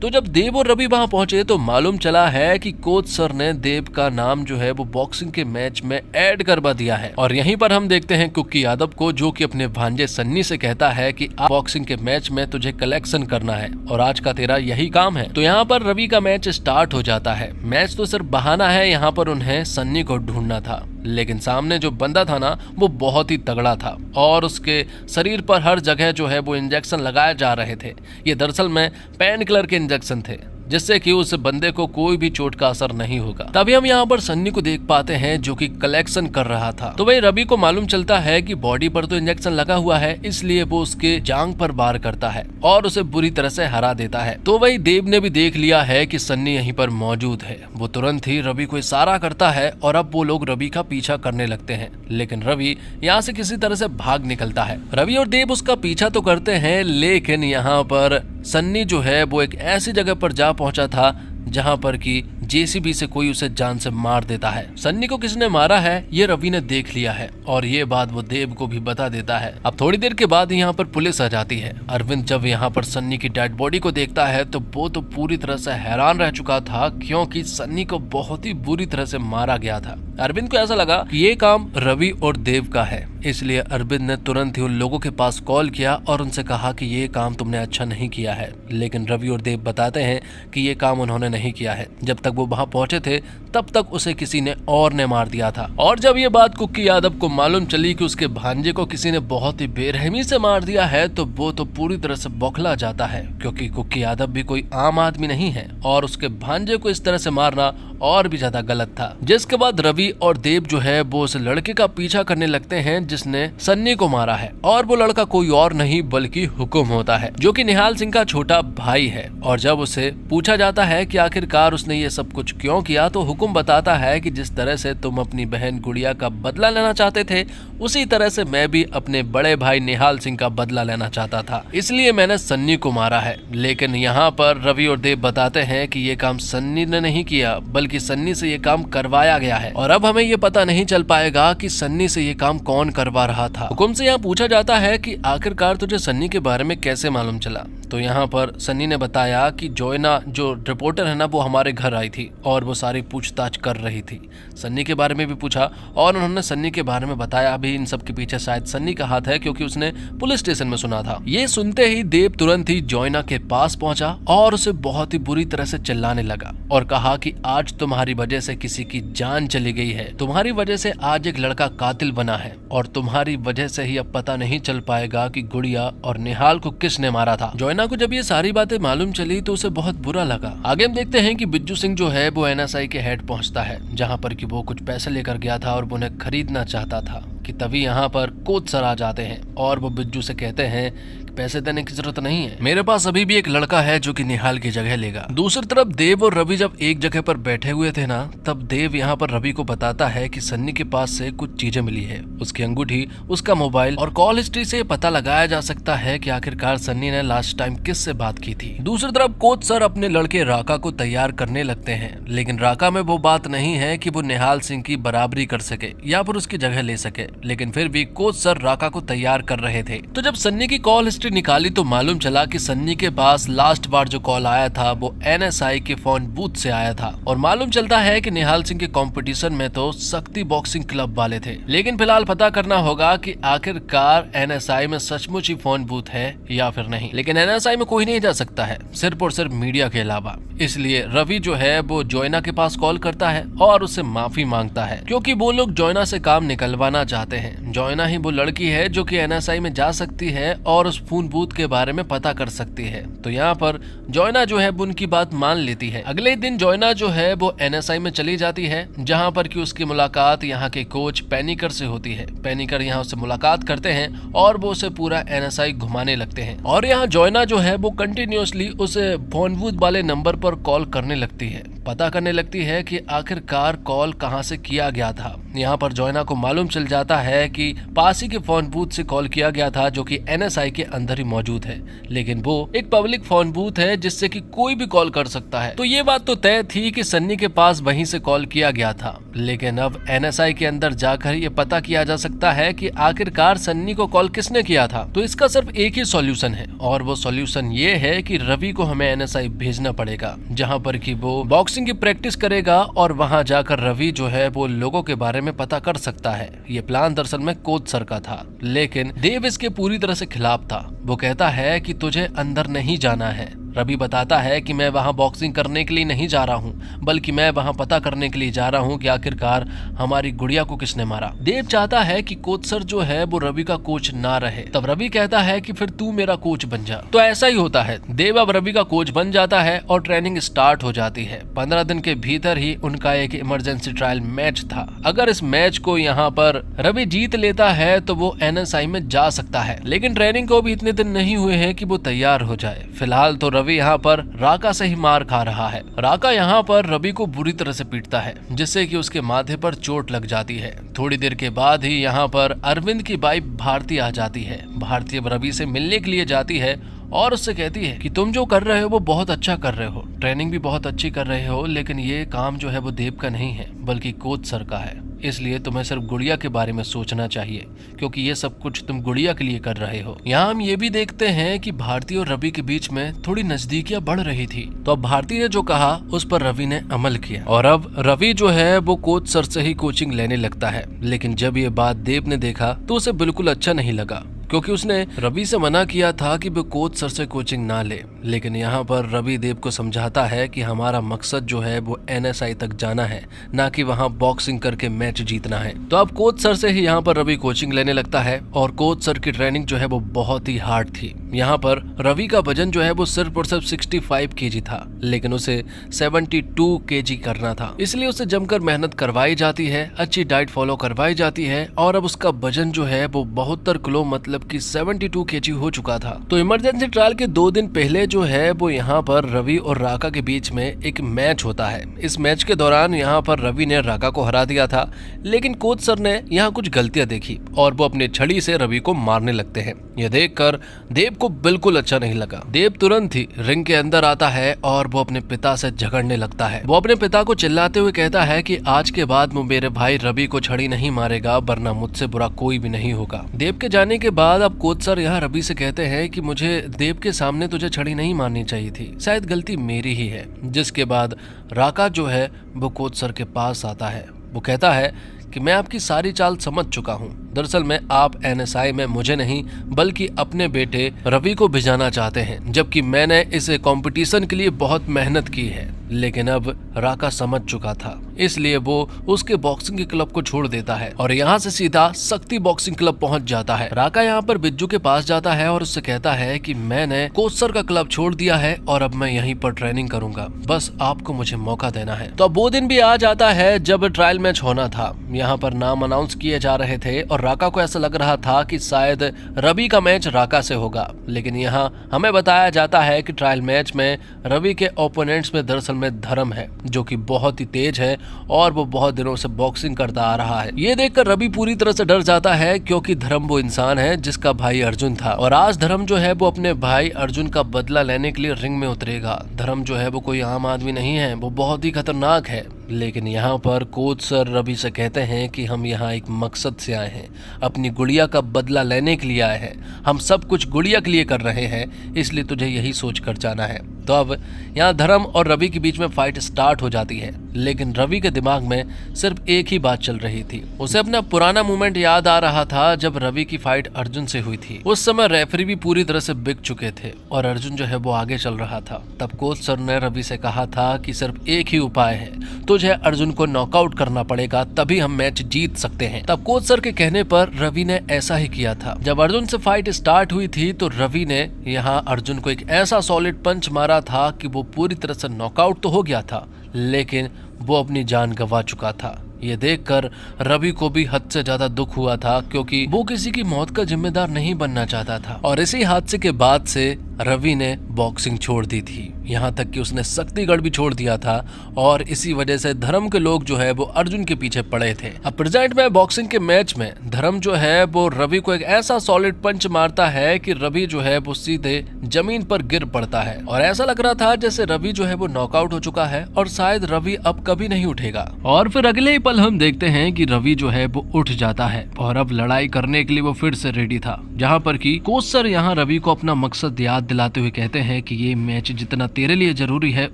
[SPEAKER 1] तो जब देव और रवि वहां पहुंचे तो मालूम चला है कि कोच सर ने देव का नाम जो है वो बॉक्सिंग के मैच में ऐड करवा दिया है। और यहीं पर हम देखते हैं कुकी यादव को, जो कि अपने भांजे सन्नी से कहता है कि आज बॉक्सिंग के मैच में तुझे कलेक्शन करना है और आज का तेरा यही काम है। तो यहाँ पर रवि का मैच स्टार्ट हो जाता है। मैच तो सिर्फ बहाना है, यहाँ पर उन्हें सन्नी को ढूंढना था, लेकिन सामने जो बंदा था ना वो बहुत ही तगड़ा था और उसके शरीर पर हर जगह जो है वो इंजेक्शन लगाए जा रहे थे। ये दरअसल में पेन किलर के इंजेक्शन थे, जिससे कि उस बंदे को कोई भी चोट का असर नहीं होगा। तभी हम यहाँ पर सन्नी को देख पाते हैं, जो कि कलेक्शन कर रहा था। तो वही रवि को मालूम चलता है कि बॉडी पर तो इंजेक्शन लगा हुआ है, इसलिए वो उसके जांग पर वार करता है और उसे बुरी तरह से हरा देता है। तो वही देव ने भी देख लिया है कि सन्नी यहीं पर मौजूद है। वो तुरंत ही रवि को इशारा करता है और अब वो लोग रवि का पीछा करने लगते हैं, लेकिन रवि यहाँ से किसी तरह से भाग निकलता है। रवि और देव उसका पीछा तो करते हैं, लेकिन यहाँ पर सन्नी जो है वो एक ऐसी जगह पर जा पहुंचा था जहां पर कि जेसीबी से कोई उसे जान से मार देता है। सन्नी को किसने मारा है ये रवि ने देख लिया है और ये बात वो देव को भी बता देता है। अब थोड़ी देर के बाद यहाँ पर पुलिस आ जाती है। अरविंद जब यहाँ पर सन्नी की डेड बॉडी को देखता है तो वो तो पूरी तरह से हैरान रह चुका था, क्योंकि सन्नी को बहुत ही बुरी तरह से मारा गया था। अरविंद को ऐसा लगा कि ये काम रवि और देव का है, इसलिए अरविंद ने तुरंत ही उन लोगों के पास कॉल किया और उनसे कहा कि ये काम तुमने अच्छा नहीं किया है। लेकिन रवि और देव बताते हैं कि ये काम उन्होंने नहीं किया है। जब तक वो वहां पहुंचे थे तब तक उसे किसी ने और ने मार दिया था। और जब ये बात कुकी यादव को मालूम चली कि उसके भांजे को किसी ने बहुत ही बेरहमी से मार दिया है, तो वो तो पूरी तरह से बौखला जाता है, क्योंकि कुकी यादव भी कोई आम आदमी नहीं है और उसके भांजे को इस तरह से मारना और भी ज्यादा गलत था। जिसके बाद रवि और देव जो है वो उस लड़के का पीछा करने लगते हैं जिसने सन्नी को मारा है, और वो लड़का कोई और नहीं बल्कि हुकुम होता है, जो कि निहाल सिंह का छोटा भाई है। और जब उसे पूछा जाता है कि आखिरकार उसने ये सब कुछ क्यों किया, तो हुकुम बताता है कि जिस तरह से तुम अपनी बहन गुड़िया का बदला लेना चाहते थे, उसी तरह से मैं भी अपने बड़े भाई निहाल सिंह का बदला लेना चाहता था, इसलिए मैंने सन्नी को मारा है। लेकिन यहाँ पर रवि और देव बताते हैं कि ये काम सन्नी ने नहीं किया, बल्कि सन्नी से ये काम करवाया गया है, और अब हमें ये पता नहीं चल पाएगा कि सन्नी से ये काम कौन करवा रहा था। हुकुम से यहाँ पूछा जाता है कि आखिरकार तुझे सन्नी के बारे में कैसे मालूम चला। तो यहाँ पर सन्नी ने बताया कि जॉयना जो रिपोर्टर है ना, वो हमारे घर आई थी और वो सारी पूछताछ कर रही थी। सन्नी के बारे में भी पूछा और उन्होंने सन्नी के बारे में बताया। अभी इन सब के पीछे शायद सन्नी का हाथ है, क्योंकि उसने पुलिस स्टेशन में सुना था। ये सुनते ही देव तुरंत ही जॉयना के पास पहुंचा और उसे बहुत ही बुरी तरह से चिल्लाने लगा और कहा कि आज तुम्हारी वजह से किसी की जान चली गई है, तुम्हारी वजह से आज एक लड़का कातिल बना है और तुम्हारी वजह से ही अब पता नहीं चल पाएगा कि गुड़िया और निहाल को किसने मारा था। जॉयना को जब ये सारी बातें मालूम चली तो उसे बहुत बुरा लगा। आगे हम देखते हैं कि बिज्जू सिंह जो है वो एनएसआई के हेड पहुंचता है, जहां पर कि वो कुछ पैसे लेकर गया था और वो उन्हें खरीदना चाहता था। कि तभी यहाँ पर कोच सर आ जाते हैं और वो बिज्जू से कहते हैं कि पैसे देने की जरूरत नहीं है, मेरे पास अभी भी एक लड़का है जो कि निहाल की जगह लेगा। दूसरी तरफ देव और रवि जब एक जगह पर बैठे हुए थे ना, तब देव यहाँ पर रवि को बताता है कि सन्नी के पास से कुछ चीजें मिली है, उसकी अंगूठी, उसका मोबाइल और कॉल हिस्ट्री से पता लगाया जा सकता है कि आखिरकार सन्नी ने लास्ट टाइम किससे बात की थी। दूसरी तरफ कोच सर अपने लड़के राका को तैयार करने लगते हैं, लेकिन राका में वो बात नहीं है कि वो निहाल सिंह की बराबरी कर सके या फिर उसकी जगह ले सके, लेकिन फिर भी कोच सर राका को तैयार कर रहे थे। तो जब सन्नी की कॉल हिस्ट्री निकाली तो मालूम चला कि सन्नी के पास लास्ट बार जो कॉल आया था वो एनएसआई के फोन बूथ से आया था, और मालूम चलता है कि निहाल सिंह के कंपटीशन में तो शक्ति बॉक्सिंग क्लब वाले थे। लेकिन फिलहाल पता करना होगा कि आखिरकार एनएसआई में सचमुच ही फोन बूथ है या फिर नहीं। लेकिन एनएसआई में कोई नहीं जा सकता है, सिर्फ और सिर्फ मीडिया के अलावा। इसलिए रवि जो है वो जॉयना के पास कॉल करता है और उससे माफी मांगता है, क्योंकि वो लोग जॉयना से काम निकलवाना चाहते चाहते हैं। जोयना ही वो लड़की है जो कि एनएसआई में जा सकती है और उस फोन बूथ के बारे में पता कर सकती है। तो यहाँ पर जोयना जो है वो उनकी बात मान लेती है। अगले दिन जोयना जो है वो एनएसआई में चली जाती है, जहाँ पर कि उसकी मुलाकात यहाँ के कोच पेनिकर से होती है। पेनिकर यहाँ उससे मुलाकात करते हैं और वो उसे पूरा एनएसआई घुमाने लगते हैं। और यहाँ जोयना जो है वो कंटिन्यूअसली उस फोन बूथ वाले नंबर पर कॉल करने लगती है, पता करने लगती है कि आखिरकार कॉल कहां से किया गया था। यहाँ पर जोयना को मालूम चल जाता है कि पास ही के फोन बूथ से कॉल किया गया था, जो कि एनएसआई के अंदर ही मौजूद है, लेकिन वो एक पब्लिक फोन बूथ है जिससे कि कोई भी कॉल कर सकता है। तो ये बात तो तय थी कि सन्नी के पास वहीं से कॉल किया गया था, लेकिन अब एनएसआई के अंदर जाकर ये पता किया जा सकता है कि आखिरकार सन्नी को कॉल किसने किया था। तो इसका सिर्फ एक ही सॉल्यूशन है, और वो सॉल्यूशन ये है कि रवि को हमें एनएसआई भेजना पड़ेगा, जहाँ पर कि वो बॉक्सिंग की प्रैक्टिस करेगा और वहां जाकर रवि जो है वो लोगों के बारे में पता कर सकता है। ये प्लान दरअसल में कोच सर का था, लेकिन देव इसके पूरी तरह से खिलाफ था। वो कहता है कि तुझे अंदर नहीं जाना है। रवि बताता है कि मैं वहां बॉक्सिंग करने के लिए नहीं जा रहा हूं, बल्कि मैं वहां पता करने के लिए जा रहा हूं कि आखिरकार हमारी गुड़िया को किसने मारा। देव चाहता है कि कोच सर जो है वो रवि का कोच ना रहे। तब रवि कहता है कि फिर तू मेरा कोच बन जा। तो ऐसा ही होता है, देव अब रवि का कोच बन जाता है और ट्रेनिंग स्टार्ट हो जाती है। 15 दिन के भीतर ही उनका एक इमरजेंसी ट्रायल मैच था। अगर इस मैच को यहाँ पर रवि जीत लेता है तो वो एनएसआई में जा सकता है, लेकिन ट्रेनिंग को भी इतने दिन नहीं हुए हैं कि वो तैयार हो जाए। फिलहाल तो रवि यहाँ पर राका से ही मार खा रहा है। राका यहाँ पर रवि को बुरी तरह से पीटता है, जिससे कि उसके माथे पर चोट लग जाती है। थोड़ी देर के बाद ही यहाँ पर अरविंद की वाइफ भारती आ जाती है। भारती अब रवि से मिलने के लिए जाती है और उससे कहती है कि तुम जो कर रहे हो वो बहुत अच्छा कर रहे हो, ट्रेनिंग भी बहुत अच्छी कर रहे हो, लेकिन ये काम जो है वो देव का नहीं है बल्कि कोच सर का है। इसलिए तुम्हें सिर्फ गुड़िया के बारे में सोचना चाहिए, क्योंकि ये सब कुछ तुम गुड़िया के लिए कर रहे हो। यहाँ हम ये भी देखते हैं कि भारती और रवि के बीच में थोड़ी नजदीकियां बढ़ रही थी। तो अब भारती ने जो कहा उस पर रवि ने अमल किया, और अब रवि जो है वो कोच सर से ही कोचिंग लेने लगता है। लेकिन जब ये बात देव ने देखा तो उसे बिल्कुल अच्छा नहीं लगा, क्योंकि उसने रवि से मना किया था कि वो कोच सर से कोचिंग ना ले। लेकिन यहाँ पर रवि देव को समझाता है कि हमारा मकसद जो है वो एनएसआई तक जाना है, ना कि वहाँ बॉक्सिंग करके मैच जीतना है। तो अब कोच सर से ही यहाँ पर रवि कोचिंग लेने लगता है, और कोच सर की ट्रेनिंग जो है वो बहुत ही हार्ड थी। यहाँ पर रवि का वजन जो है वो सिर्फ और सिर्फ 65 kg था, लेकिन उसे 72 kg करना था। इसलिए उसे जमकर मेहनत करवाई जाती है, अच्छी डाइट फॉलो करवाई जाती है, और अब उसका वजन जो है वो 72 किलो मतलब कि 72 kg हो चुका था। तो इमरजेंसी ट्रायल के 2 दिन पहले जो है वो यहाँ पर रवि और राका के बीच में एक मैच होता है। इस मैच के दौरान यहाँ पर रवि ने राका को हरा दिया था, लेकिन कोच सर ने यहाँ कुछ गलतियां देखी और वो अपने छड़ी से रवि को मारने लगते हैं। यह देखकर देव को बिल्कुल अच्छा नहीं लगा। देव तुरंत ही रिंग के अंदर आता है और वो अपने पिता से झगड़ने लगता है। वो अपने पिता को चिल्लाते हुए कहता है कि आज के बाद वो मेरे भाई रवि को छड़ी नहीं मारेगा, वरना मुझसे बुरा कोई भी नहीं होगा। देव के जाने के बाद अब कोच सर यहाँ रवि से कहते हैं कि मुझे देव के सामने तुझे छड़ी नहीं मारनी चाहिए थी, शायद गलती मेरी ही है। जिसके बाद राका जो है वो कोच सर के पास आता है। वो कहता है कि मैं आपकी सारी चाल समझ चुका हूँ। दरअसल में आप एनएसआई में मुझे नहीं बल्कि अपने बेटे रवि को भिजाना चाहते हैं, जबकि मैंने इस कंपटीशन के लिए बहुत मेहनत की है। लेकिन अब राका समझ चुका था, इसलिए वो उसके बॉक्सिंग के क्लब को छोड़ देता है और यहाँ से सीधा शक्ति बॉक्सिंग क्लब पहुंच जाता है। राका यहाँ पर बिज्जू के पास जाता है और उससे कहता है कि मैंने कोच सर का क्लब छोड़ दिया है और अब मैं यहीं पर ट्रेनिंग करूंगा, बस आपको मुझे मौका देना है। तो अब वो दिन भी आ जाता है जब ट्रायल मैच होना था। यहाँ पर नाम अनाउंस किए जा रहे थे और राका को ऐसा लग रहा था कि शायद रवि का मैच राका से होगा, लेकिन यहाँ हमें बताया जाता है कि ट्रायल मैच में रवि के ओपोनेंट्स में दरअसल में धर्म है, जो कि बहुत ही तेज है और वो बहुत दिनों से बॉक्सिंग करता आ रहा है। ये देखकर रवि पूरी तरह से डर जाता है, क्योंकि धर्म वो इंसान है जिसका भाई अर्जुन था और आज धर्म जो है वो अपने भाई अर्जुन का बदला लेने के लिए रिंग में उतरेगा। धर्म जो है वो कोई आम आदमी नहीं है, वो बहुत ही खतरनाक है। लेकिन यहाँ पर कोच सर रवि से कहते हैं कि हम यहाँ एक मकसद से आए हैं, अपनी गुड़िया का बदला लेने के लिए आए हैं। हम सब कुछ गुड़िया के लिए कर रहे हैं, इसलिए तुझे यही सोच कर जाना है। तो अब यहाँ धर्म और रवि के बीच में फाइट स्टार्ट हो जाती है, लेकिन रवि के दिमाग में सिर्फ एक ही बात चल रही थी। उसे अपना पुराना मोमेंट याद आ रहा था जब रवि की फाइट अर्जुन से हुई थी। उस समय रेफरी भी पूरी तरह से बिक चुके थे और अर्जुन जो है वो आगे चल रहा था। तब कोच सर ने रवि से कहा था कि सिर्फ एक ही उपाय है, तो मुझे अर्जुन को नॉकआउट करना पड़ेगा, तभी हम मैच जीत सकते हैं। तब कोच सर के कहने पर रवि ने ऐसा ही किया था। जब अर्जुन से फाइट स्टार्ट हुई थी तो रवि ने यहाँ अर्जुन को एक ऐसा सॉलिड पंच मारा था कि वो पूरी तरह से नॉकआउट तो हो गया था, लेकिन वो अपनी जान गंवा चुका था। ये देखकर रवि को भी हद से ज्यादा दुख हुआ था, क्योंकि वो किसी की मौत का जिम्मेदार नहीं बनना चाहता था। और इसी हादसे के बाद से रवि ने बॉक्सिंग छोड़ दी थी, यहाँ तक कि उसने शक्तिगढ़ भी छोड़ दिया था। और इसी वजह से धर्म के लोग जो है वो अर्जुन के पीछे पड़े थे। अब प्रेजेंट में बॉक्सिंग के मैच में धर्म जो है वो रवि को एक ऐसा सॉलिड पंच मारता है कि रवि जो है वो सीधे जमीन पर गिर पड़ता है। और ऐसा लग रहा था जैसे रवि जो है वो नॉकआउट हो चुका है और शायद रवि अब कभी नहीं उठेगा। और फिर अगले ही पल हम देखते हैं कि रवि जो है वो उठ जाता है और अब लड़ाई करने के लिए वो फिर से रेडी था। जहाँ पर कि कोच सर यहाँ रवि को अपना मकसद याद दिलाते हुए कहते हैं कि ये मैच जितना तेरे लिए जरूरी है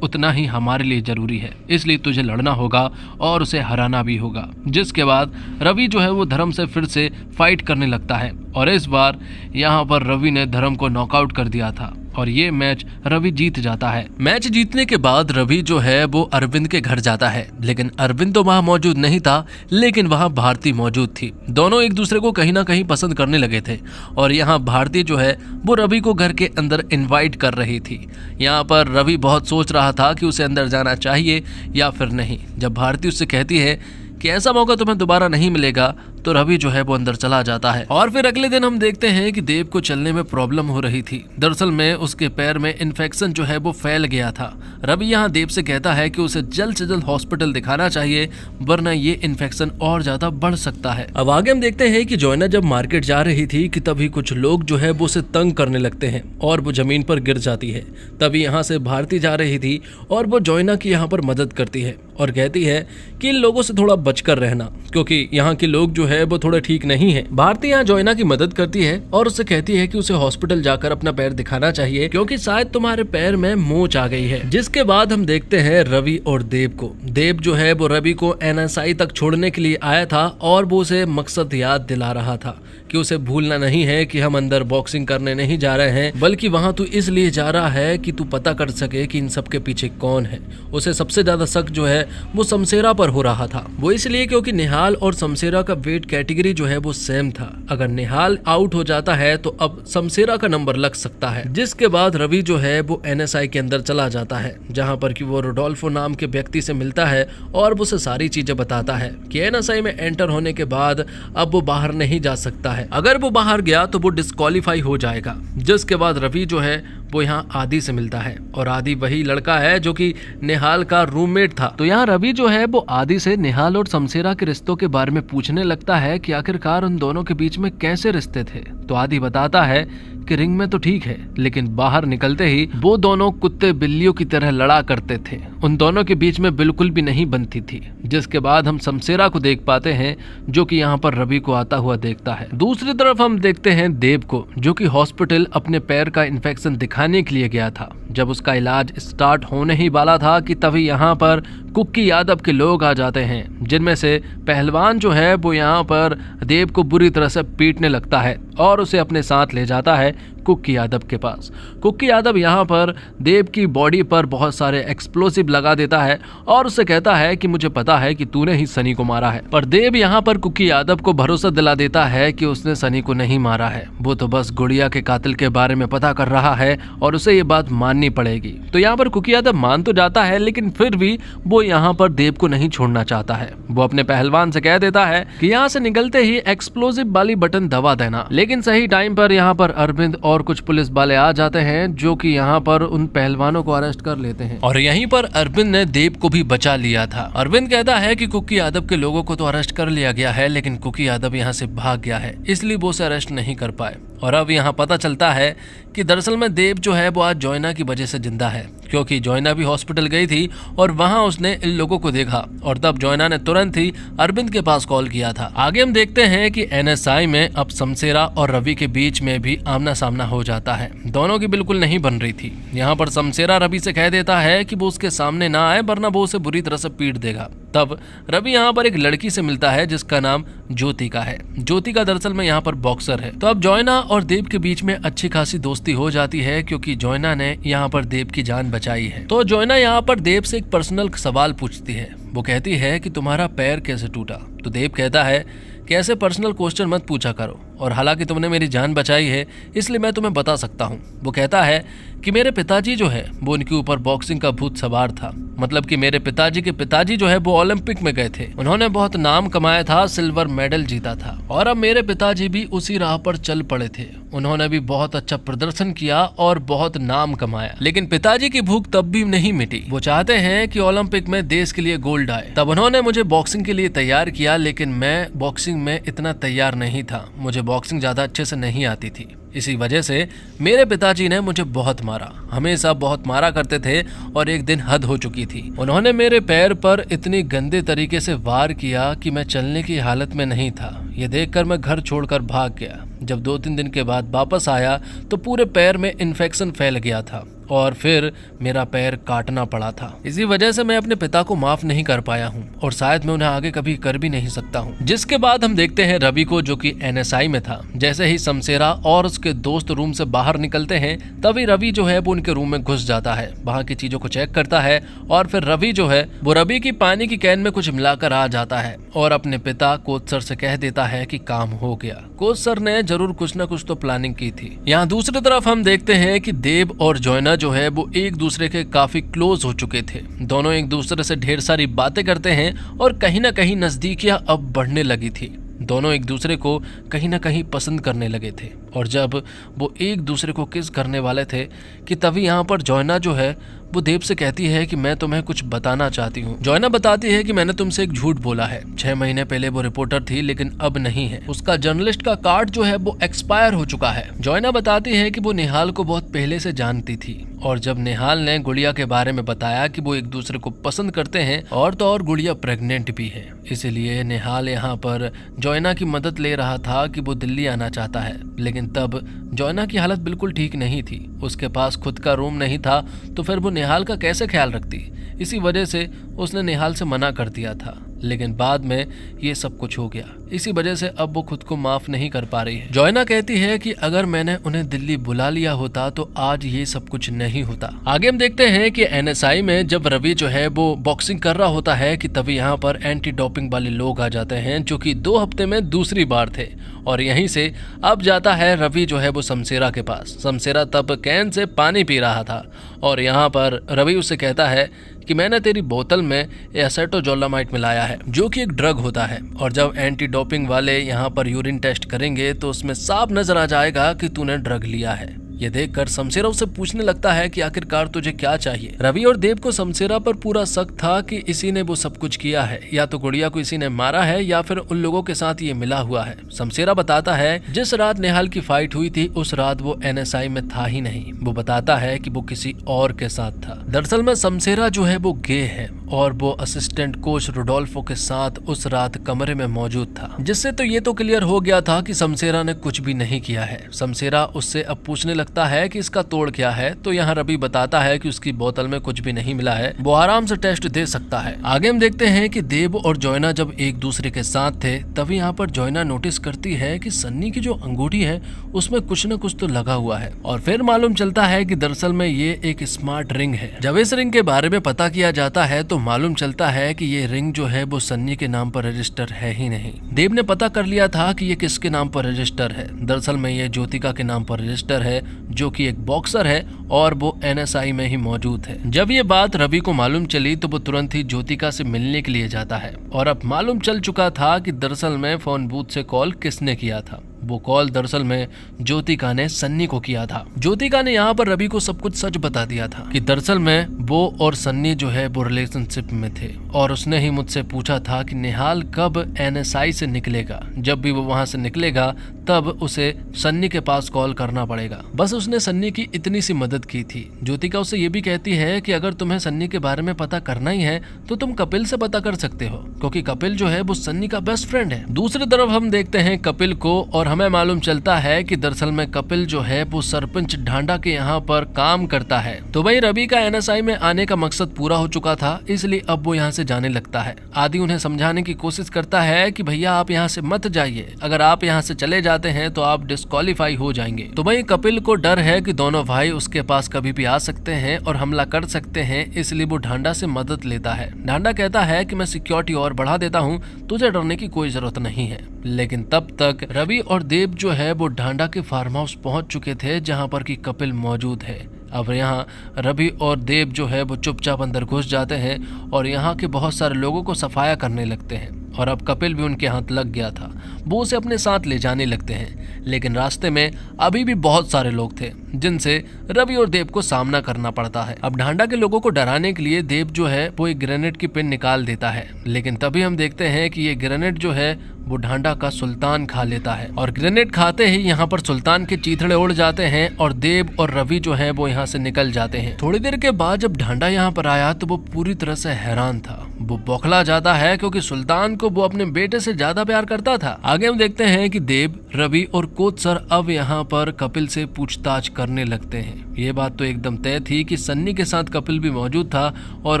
[SPEAKER 1] उतना ही हमारे लिए जरूरी है, इसलिए तुझे लड़ना होगा और उसे हराना भी होगा। जिसके बाद रवि जो है वो धर्म से फिर से फाइट करने लगता है और इस बार यहाँ पर रवि ने धर्म को नॉकआउट कर दिया था और ये मैच रवि जीत जाता है। मैच जीतने के बाद रवि जो है वो अरविंद के घर जाता है, लेकिन अरविंद तो वहाँ मौजूद नहीं था, लेकिन वहाँ भारती मौजूद थी। दोनों एक दूसरे को कहीं ना कहीं पसंद करने लगे थे और यहाँ भारती जो है वो रवि को घर के अंदर इनवाइट कर रही थी। यहाँ पर रवि बहुत सोच रहा था कि उसे अंदर जाना चाहिए या फिर नहीं। जब भारती उससे कहती है कि ऐसा मौका तुम्हें दोबारा नहीं मिलेगा, तो रवि जो है वो अंदर चला जाता है। और फिर अगले दिन हम देखते हैं कि देव को चलने में प्रॉब्लम हो रही थी। दरअसल में उसके पैर में इन्फेक्शन जो है वो फैल गया था। रवि यहाँ देव से कहता है कि उसे जल्द से जल्द हॉस्पिटल दिखाना चाहिए, वरना ये इन्फेक्शन और ज्यादा बढ़ सकता है। अब आगे हम देखते हैं कि जोयना जब मार्केट जा रही थी कि तभी कुछ लोग जो है वो उसे तंग करने लगते हैं और वो जमीन पर गिर जाती है। तभी यहाँ से भारती जा रही थी और वो जोयना की यहाँ पर मदद करती है और कहती है कि इन लोगों से थोड़ा बचकर रहना, क्योंकि यहाँ के लोग जो है वो थोड़े ठीक नहीं है। भारती यहाँ जोयना की मदद करती है और उससे कहती है कि उसे हॉस्पिटल जाकर अपना पैर दिखाना चाहिए, क्योंकि शायद तुम्हारे पैर में मोच आ गई है। जिसके बाद हम देखते हैं रवि और देव को। देव जो है वो रवि को NSI तक छोड़ने के लिए आया था और वो उसे मकसद याद दिला रहा था कि उसे भूलना नहीं है कि हम अंदर बॉक्सिंग करने नहीं जा रहे हैं, बल्कि वहाँ तू इसलिए जा रहा है कि तू पता कर सके कि इन सब के पीछे कौन है। उसे सबसे ज्यादा शक जो है वो शमशेरा पर हो रहा था। वो इसलिए क्योंकि निहाल और शमशेरा का वेट कैटेगरी जो है वो सेम था। अगर निहाल आउट हो जाता है तो अब शमशेरा का नंबर लग सकता है। जिसके बाद रवि जो है वो NSI के अंदर चला जाता है, जहाँ पर कि वो रोडोल्फो नाम के व्यक्ति से मिलता है और उसे सारी चीजें बताता है कि NSI में एंटर होने के बाद अब वो बाहर नहीं जा सकता है। अगर वो बाहर गया तो वो डिस्क्वालीफाई हो जाएगा। जिसके बाद रवि जो है वो यहाँ आदि से मिलता है और आदि वही लड़का है जो कि निहाल का रूममेट था। तो यहाँ रवि जो है वो आदि से निहाल और शमशेरा के रिश्तों के बारे में पूछने लगता है कि आखिरकार उन दोनों के बीच में कैसे रिश्ते थे। तो आदि बताता है कि रिंग में तो ठीक है, लेकिन बाहर निकलते ही वो दोनों कुत्ते बिल्लियों की तरह लड़ा करते थे। उन दोनों के बीच में बिल्कुल भी नहीं बनती थी। जिसके बाद हम शमशेरा को देख पाते हैं जो कि यहाँ पर रवि को आता हुआ देखता है। दूसरी तरफ हम देखते हैं देव को, जो कि हॉस्पिटल अपने पैर का इन्फेक्शन दिखाने के लिए गया था। जब उसका इलाज स्टार्ट होने ही वाला था कि तभी यहाँ पर कुक्की यादव के लोग आ जाते हैं, जिनमें से पहलवान जो है वो यहाँ पर देव को बुरी तरह से पीटने लगता है और उसे अपने साथ ले जाता है कुक्की यादव के पास। कुक्की यादव यहाँ पर देव की बॉडी पर बहुत सारे एक्सप्लोसिव लगा देता है और उससे कहता है कि मुझे पता है कि तूने ही सनी को मारा है। पर देव यहाँ पर कुक्की यादव को भरोसा दिला देता है कि उसने सनी को नहीं मारा है, वो तो बस गुड़िया के कातिल के बारे में पता कर रहा है और उसे ये बात माननी पड़ेगी। तो यहाँ पर कुक्की यादव मान तो जाता है, लेकिन फिर भी वो यहाँ पर देव को नहीं छोड़ना चाहता है। वो अपने पहलवान से कह देता है कि यहाँ से निकलते ही एक्सप्लोसिव वाली बटन दबा देना। लेकिन सही टाइम पर यहाँ पर अरविंद और कुछ पुलिस वाले आ जाते हैं, जो कि यहाँ पर उन पहलवानों को अरेस्ट कर लेते हैं और यहीं पर अरविंद ने देव को भी बचा लिया था। अरविंद कहता है कि कुक्की यादव के लोगों को तो अरेस्ट कर लिया गया है, लेकिन कुक्की यादव यहाँ से भाग गया है, इसलिए वो उसे अरेस्ट नहीं कर पाए। और अब यहाँ पता चलता है कि दरअसल में देव जो है वो आज जोयना की वजह से जिंदा है, क्योंकि जोयना भी हॉस्पिटल गई थी और वहां उसने इन लोगों को देखा और तब जोयना ने तुरंत ही अरविंद के पास कॉल किया था। आगे हम देखते हैं कि NSI में अब शमशेरा और रवि के बीच में भी आमना सामना हो जाता है। दोनों की बिल्कुल नहीं बन रही थी। यहाँ पर शमशेरा रवि से कह देता है कि वो उसके सामने ना आए, वरना वो उसे बुरी तरह से पीट देगा। तब रवि यहाँ पर एक लड़की से मिलता है जिसका नाम ज्योतिका है। ज्योतिका दरअसल में यहाँ पर बॉक्सर है। तो अब जोयना और देव के बीच में अच्छी खासी दोस्ती हो जाती है क्योंकि जोयना ने यहाँ पर देव की जान बचाई है। तो जोयना यहाँ पर देव से एक पर्सनल सवाल पूछती है। वो कहती है कि तुम्हारा पैर कैसे टूटा? तो देव कहता है कि ऐसे पर्सनल क्वेश्चन मत पूछा करो, और हालांकि तुमने मेरी जान बचाई है इसलिए मैं तुम्हें बता सकता हूँ। वो कहता है कि मेरे पिताजी जो है वो उनके ऊपर बॉक्सिंग का भूत सवार था। मतलब कि मेरे पिताजी के पिताजी जो है वो ओलंपिक में गए थे, उन्होंने बहुत नाम कमाया था, सिल्वर मेडल जीता था, और अब मेरे पिताजी भी उसी राह पर चल पड़े थे। उन्होंने भी बहुत अच्छा प्रदर्शन किया और बहुत नाम कमाया, लेकिन पिताजी की भूख तब भी नहीं मिटी। वो चाहते हैं कि ओलंपिक में देश के लिए गोल्ड आए। तब उन्होंने मुझे बॉक्सिंग के लिए तैयार किया, लेकिन मैं बॉक्सिंग में इतना तैयार नहीं था, मुझे बॉक्सिंग ज्यादा अच्छे से नहीं आती थी। इसी वजह से मेरे पिताजी ने मुझे बहुत मारा, हमेशा बहुत मारा करते थे, और एक दिन हद हो चुकी थी। उन्होंने मेरे पैर पर इतनी गंदे तरीके से वार किया कि मैं चलने की हालत में नहीं था। ये देखकर मैं घर छोड़कर भाग गया। जब 2-3 दिन के बाद वापस आया तो पूरे पैर में इन्फेक्शन फैल गया था और फिर मेरा पैर काटना पड़ा था। इसी वजह से मैं अपने पिता को माफ नहीं कर पाया हूँ, और शायद मैं उन्हें आगे कभी कर भी नहीं सकता हूँ। जिसके बाद हम देखते हैं रवि को, जो कि NSI में था। जैसे ही शमशेरा और उसके दोस्त रूम से बाहर निकलते हैं तभी रवि जो है वो उनके रूम में घुस जाता है, वहाँ की चीजों को चेक करता है, और फिर रवि जो है वो रवि की पानी की कैन में कुछ मिलाकर आ जाता है और अपने पिता कोच सर से कह देता है कि काम हो गया। कोच सर ने जरूर कुछ न कुछ तो प्लानिंग की थी। यहाँ दूसरी तरफ हम देखते हैं कि देव और जोयना जो है वो एक दूसरे के काफी क्लोज हो चुके थे। दोनों एक दूसरे से ढेर सारी बातें करते हैं और कहीं ना कहीं नजदीकियां अब बढ़ने लगी थी। दोनों एक दूसरे को कहीं ना कहीं पसंद करने लगे थे, और जब वो एक दूसरे को किस करने वाले थे कि तभी यहाँ पर जोयना जो है वो देव से कहती है कि मैं तुम्हें कुछ बताना चाहती हूँ। जोयना बताती है कि मैंने तुमसे एक झूठ बोला है। 6 महीने पहले वो रिपोर्टर थी, लेकिन अब नहीं है। उसका जर्नलिस्ट का कार्ड जो है वो एक्सपायर हो चुका है। जोयना बताती है कि वो निहाल को बहुत पहले से जानती थी, और जब निहाल ने गुड़िया के बारे में बताया कि वो एक दूसरे को पसंद करते हैं, और तो और गुड़िया प्रेग्नेंट भी है, इसलिए निहाल यहाँ पर जोयना की मदद ले रहा था कि वो दिल्ली आना चाहता है। लेकिन तब जोयना की हालत बिल्कुल ठीक नहीं थी, उसके पास खुद का रूम नहीं था, तो फिर वो निहाल का कैसे ख्याल रखती। इसी वजह से उसने निहाल से मना कर दिया था, लेकिन बाद में ये सब कुछ हो गया। इसी वजह से अब वो खुद को माफ नहीं कर पा रही है। जोयना कहती है कि अगर मैंने उन्हें दिल्ली बुला लिया होता तो आज ये सब कुछ नहीं होता। आगे हम देखते हैं कि NSI में जब रवि जो है वो बॉक्सिंग कर रहा होता है कि तभी यहाँ पर एंटी डोपिंग वाले लोग आ जाते हैं, जो कि 2 हफ्ते में दूसरी बार थे, और यहीं से अब जाता है रवि जो है वो शमशेरा के पास। शमशेरा तब कैन से पानी पी रहा था, और यहाँ पर रवि उससे कहता है कि मैंने तेरी बोतल में एसेटोजोलामाइड मिलाया है, जो कि एक ड्रग होता है, और जब एंटी डोपिंग वाले यहाँ पर यूरिन टेस्ट करेंगे तो उसमें साफ नजर आ जाएगा कि तूने ड्रग लिया है। ये देखकर शमशेरा उससे पूछने लगता है कि आखिरकार तुझे क्या चाहिए। रवि और देव को शमशेरा पर पूरा शक था कि इसी ने वो सब कुछ किया है, या तो गुड़िया को इसी ने मारा है या फिर उन लोगों के साथ ये मिला हुआ है। शमशेरा बताता है जिस रात निहाल की फाइट हुई थी उस रात वो NSI में था ही नहीं। वो बताता है कि वो किसी और के साथ था। दरअसल में शमशेरा जो है वो गे है, और वो असिस्टेंट कोच रुडोल्फो के साथ उस रात कमरे में मौजूद था, जिससे तो ये तो क्लियर हो गया था कि शमशेरा ने कुछ भी नहीं किया है। शमशेरा उससे अब पूछने लगता है कि इसका तोड़ क्या है, तो यहाँ रवि बताता है कि उसकी बोतल में कुछ भी नहीं मिला है, वो आराम से टेस्ट दे सकता है। आगे हम देखते हैं कि देव और जोयना जब एक दूसरे के साथ थे तभी यहाँ पर जोयना नोटिस करती है कि सन्नी की जो अंगूठी है उसमें कुछ न कुछ तो लगा हुआ है, और फिर मालूम चलता है कि दरअसल में ये एक स्मार्ट रिंग है। जब इस रिंग के बारे में पता किया जाता है तो मालूम चलता है कि ये रिंग जो है वो सन्नी के नाम पर रजिस्टर है ही नहीं। देव ने पता कर लिया था कि ये किसके नाम पर रजिस्टर है। दरअसल में ये ज्योतिका के नाम पर रजिस्टर है, जो कि एक बॉक्सर है और वो NSI में ही मौजूद है। जब ये बात रवि को मालूम चली तो वो तुरंत ही ज्योतिका से मिलने के लिए जाता है, और अब मालूम चल चुका था कि दरअसल में फोन बूथ से कॉल किसने किया था। वो कॉल दरअसल में ज्योतिका ने सन्नी को किया था। ज्योतिका ने यहाँ पर रवि को सब कुछ सच बता दिया था कि दरअसल में वो और सन्नी जो है वो रिलेशनशिप में थे, और उसने ही मुझसे पूछा था कि निहाल कब NSI से निकलेगा। जब भी वो वहां से निकलेगा तब उसे सन्नी के पास कॉल करना पड़ेगा। बस उसने सन्नी की इतनी सी मदद की थी। ज्योतिका उसे ये भी कहती है कि अगर तुम्हें सन्नी के बारे में पता करना ही है तो तुम कपिल से पता कर सकते हो, क्योंकि कपिल जो है वो सन्नी का बेस्ट फ्रेंड है। दूसरी तरफ हम देखते हैं कपिल को और हमें मालूम चलता है कि दरअसल में कपिल जो है वो सरपंच ढांडा के यहाँ पर काम करता है। तो वही रवि का NSI में आने का मकसद पूरा हो चुका था, इसलिए अब वो यहाँ से जाने लगता है। आदि उन्हें समझाने की कोशिश करता है कि भैया आप यहाँ से मत जाइए, अगर आप यहाँ से चले जाते हैं तो आप डिस्क्वालीफाई हो जाएंगे। तो वही कपिल को डर है कि दोनों भाई उसके पास कभी भी आ सकते हैं और हमला कर सकते हैं, इसलिए वो ढांडा से मदद लेता है। ढांडा कहता है कि मैं सिक्योरिटी और बढ़ा देता हूँ, तुझे डरने की कोई जरूरत नहीं है। लेकिन तब तक रवि और देव जो है वो ढांडा के फार्म हाउस पहुंच चुके थे जहां पर कि कपिल मौजूद है। अब यहाँ रवि और देव जो है वो चुपचाप अंदर घुस जाते हैं और यहाँ के बहुत सारे लोगों को सफाया करने लगते हैं। और अब कपिल भी उनके हाथ लग गया था, वो उसे अपने साथ ले जाने लगते हैं। लेकिन रास्ते में अभी भी बहुत सारे लोग थे जिनसे रवि और देव को सामना करना पड़ता है। अब ढांडा के लोगों को डराने के लिए देव जो है वो एक ग्रेनेड की पिन निकाल देता है, लेकिन तभी हम देखते हैं कि ये ग्रेनेड जो है वो ढांडा का सुल्तान खा लेता है और ग्रेनेड खाते ही यहाँ पर सुल्तान के चीथड़े उड़ जाते हैं और देव और रवि जो है वो यहाँ से निकल जाते हैं। थोड़ी देर के बाद जब ढांडा यहाँ पर आया तो वो पूरी तरह से हैरान था, वो बौखला जाता है क्योंकि सुल्तान को वो अपने बेटे से ज्यादा प्यार करता था। आगे हम देखते हैं कि देव, रवि और कोच सर अब यहाँ पर कपिल से पूछताछ करने लगते हैं। ये बात तो एकदम तय थी कि सन्नी के साथ कपिल भी मौजूद था और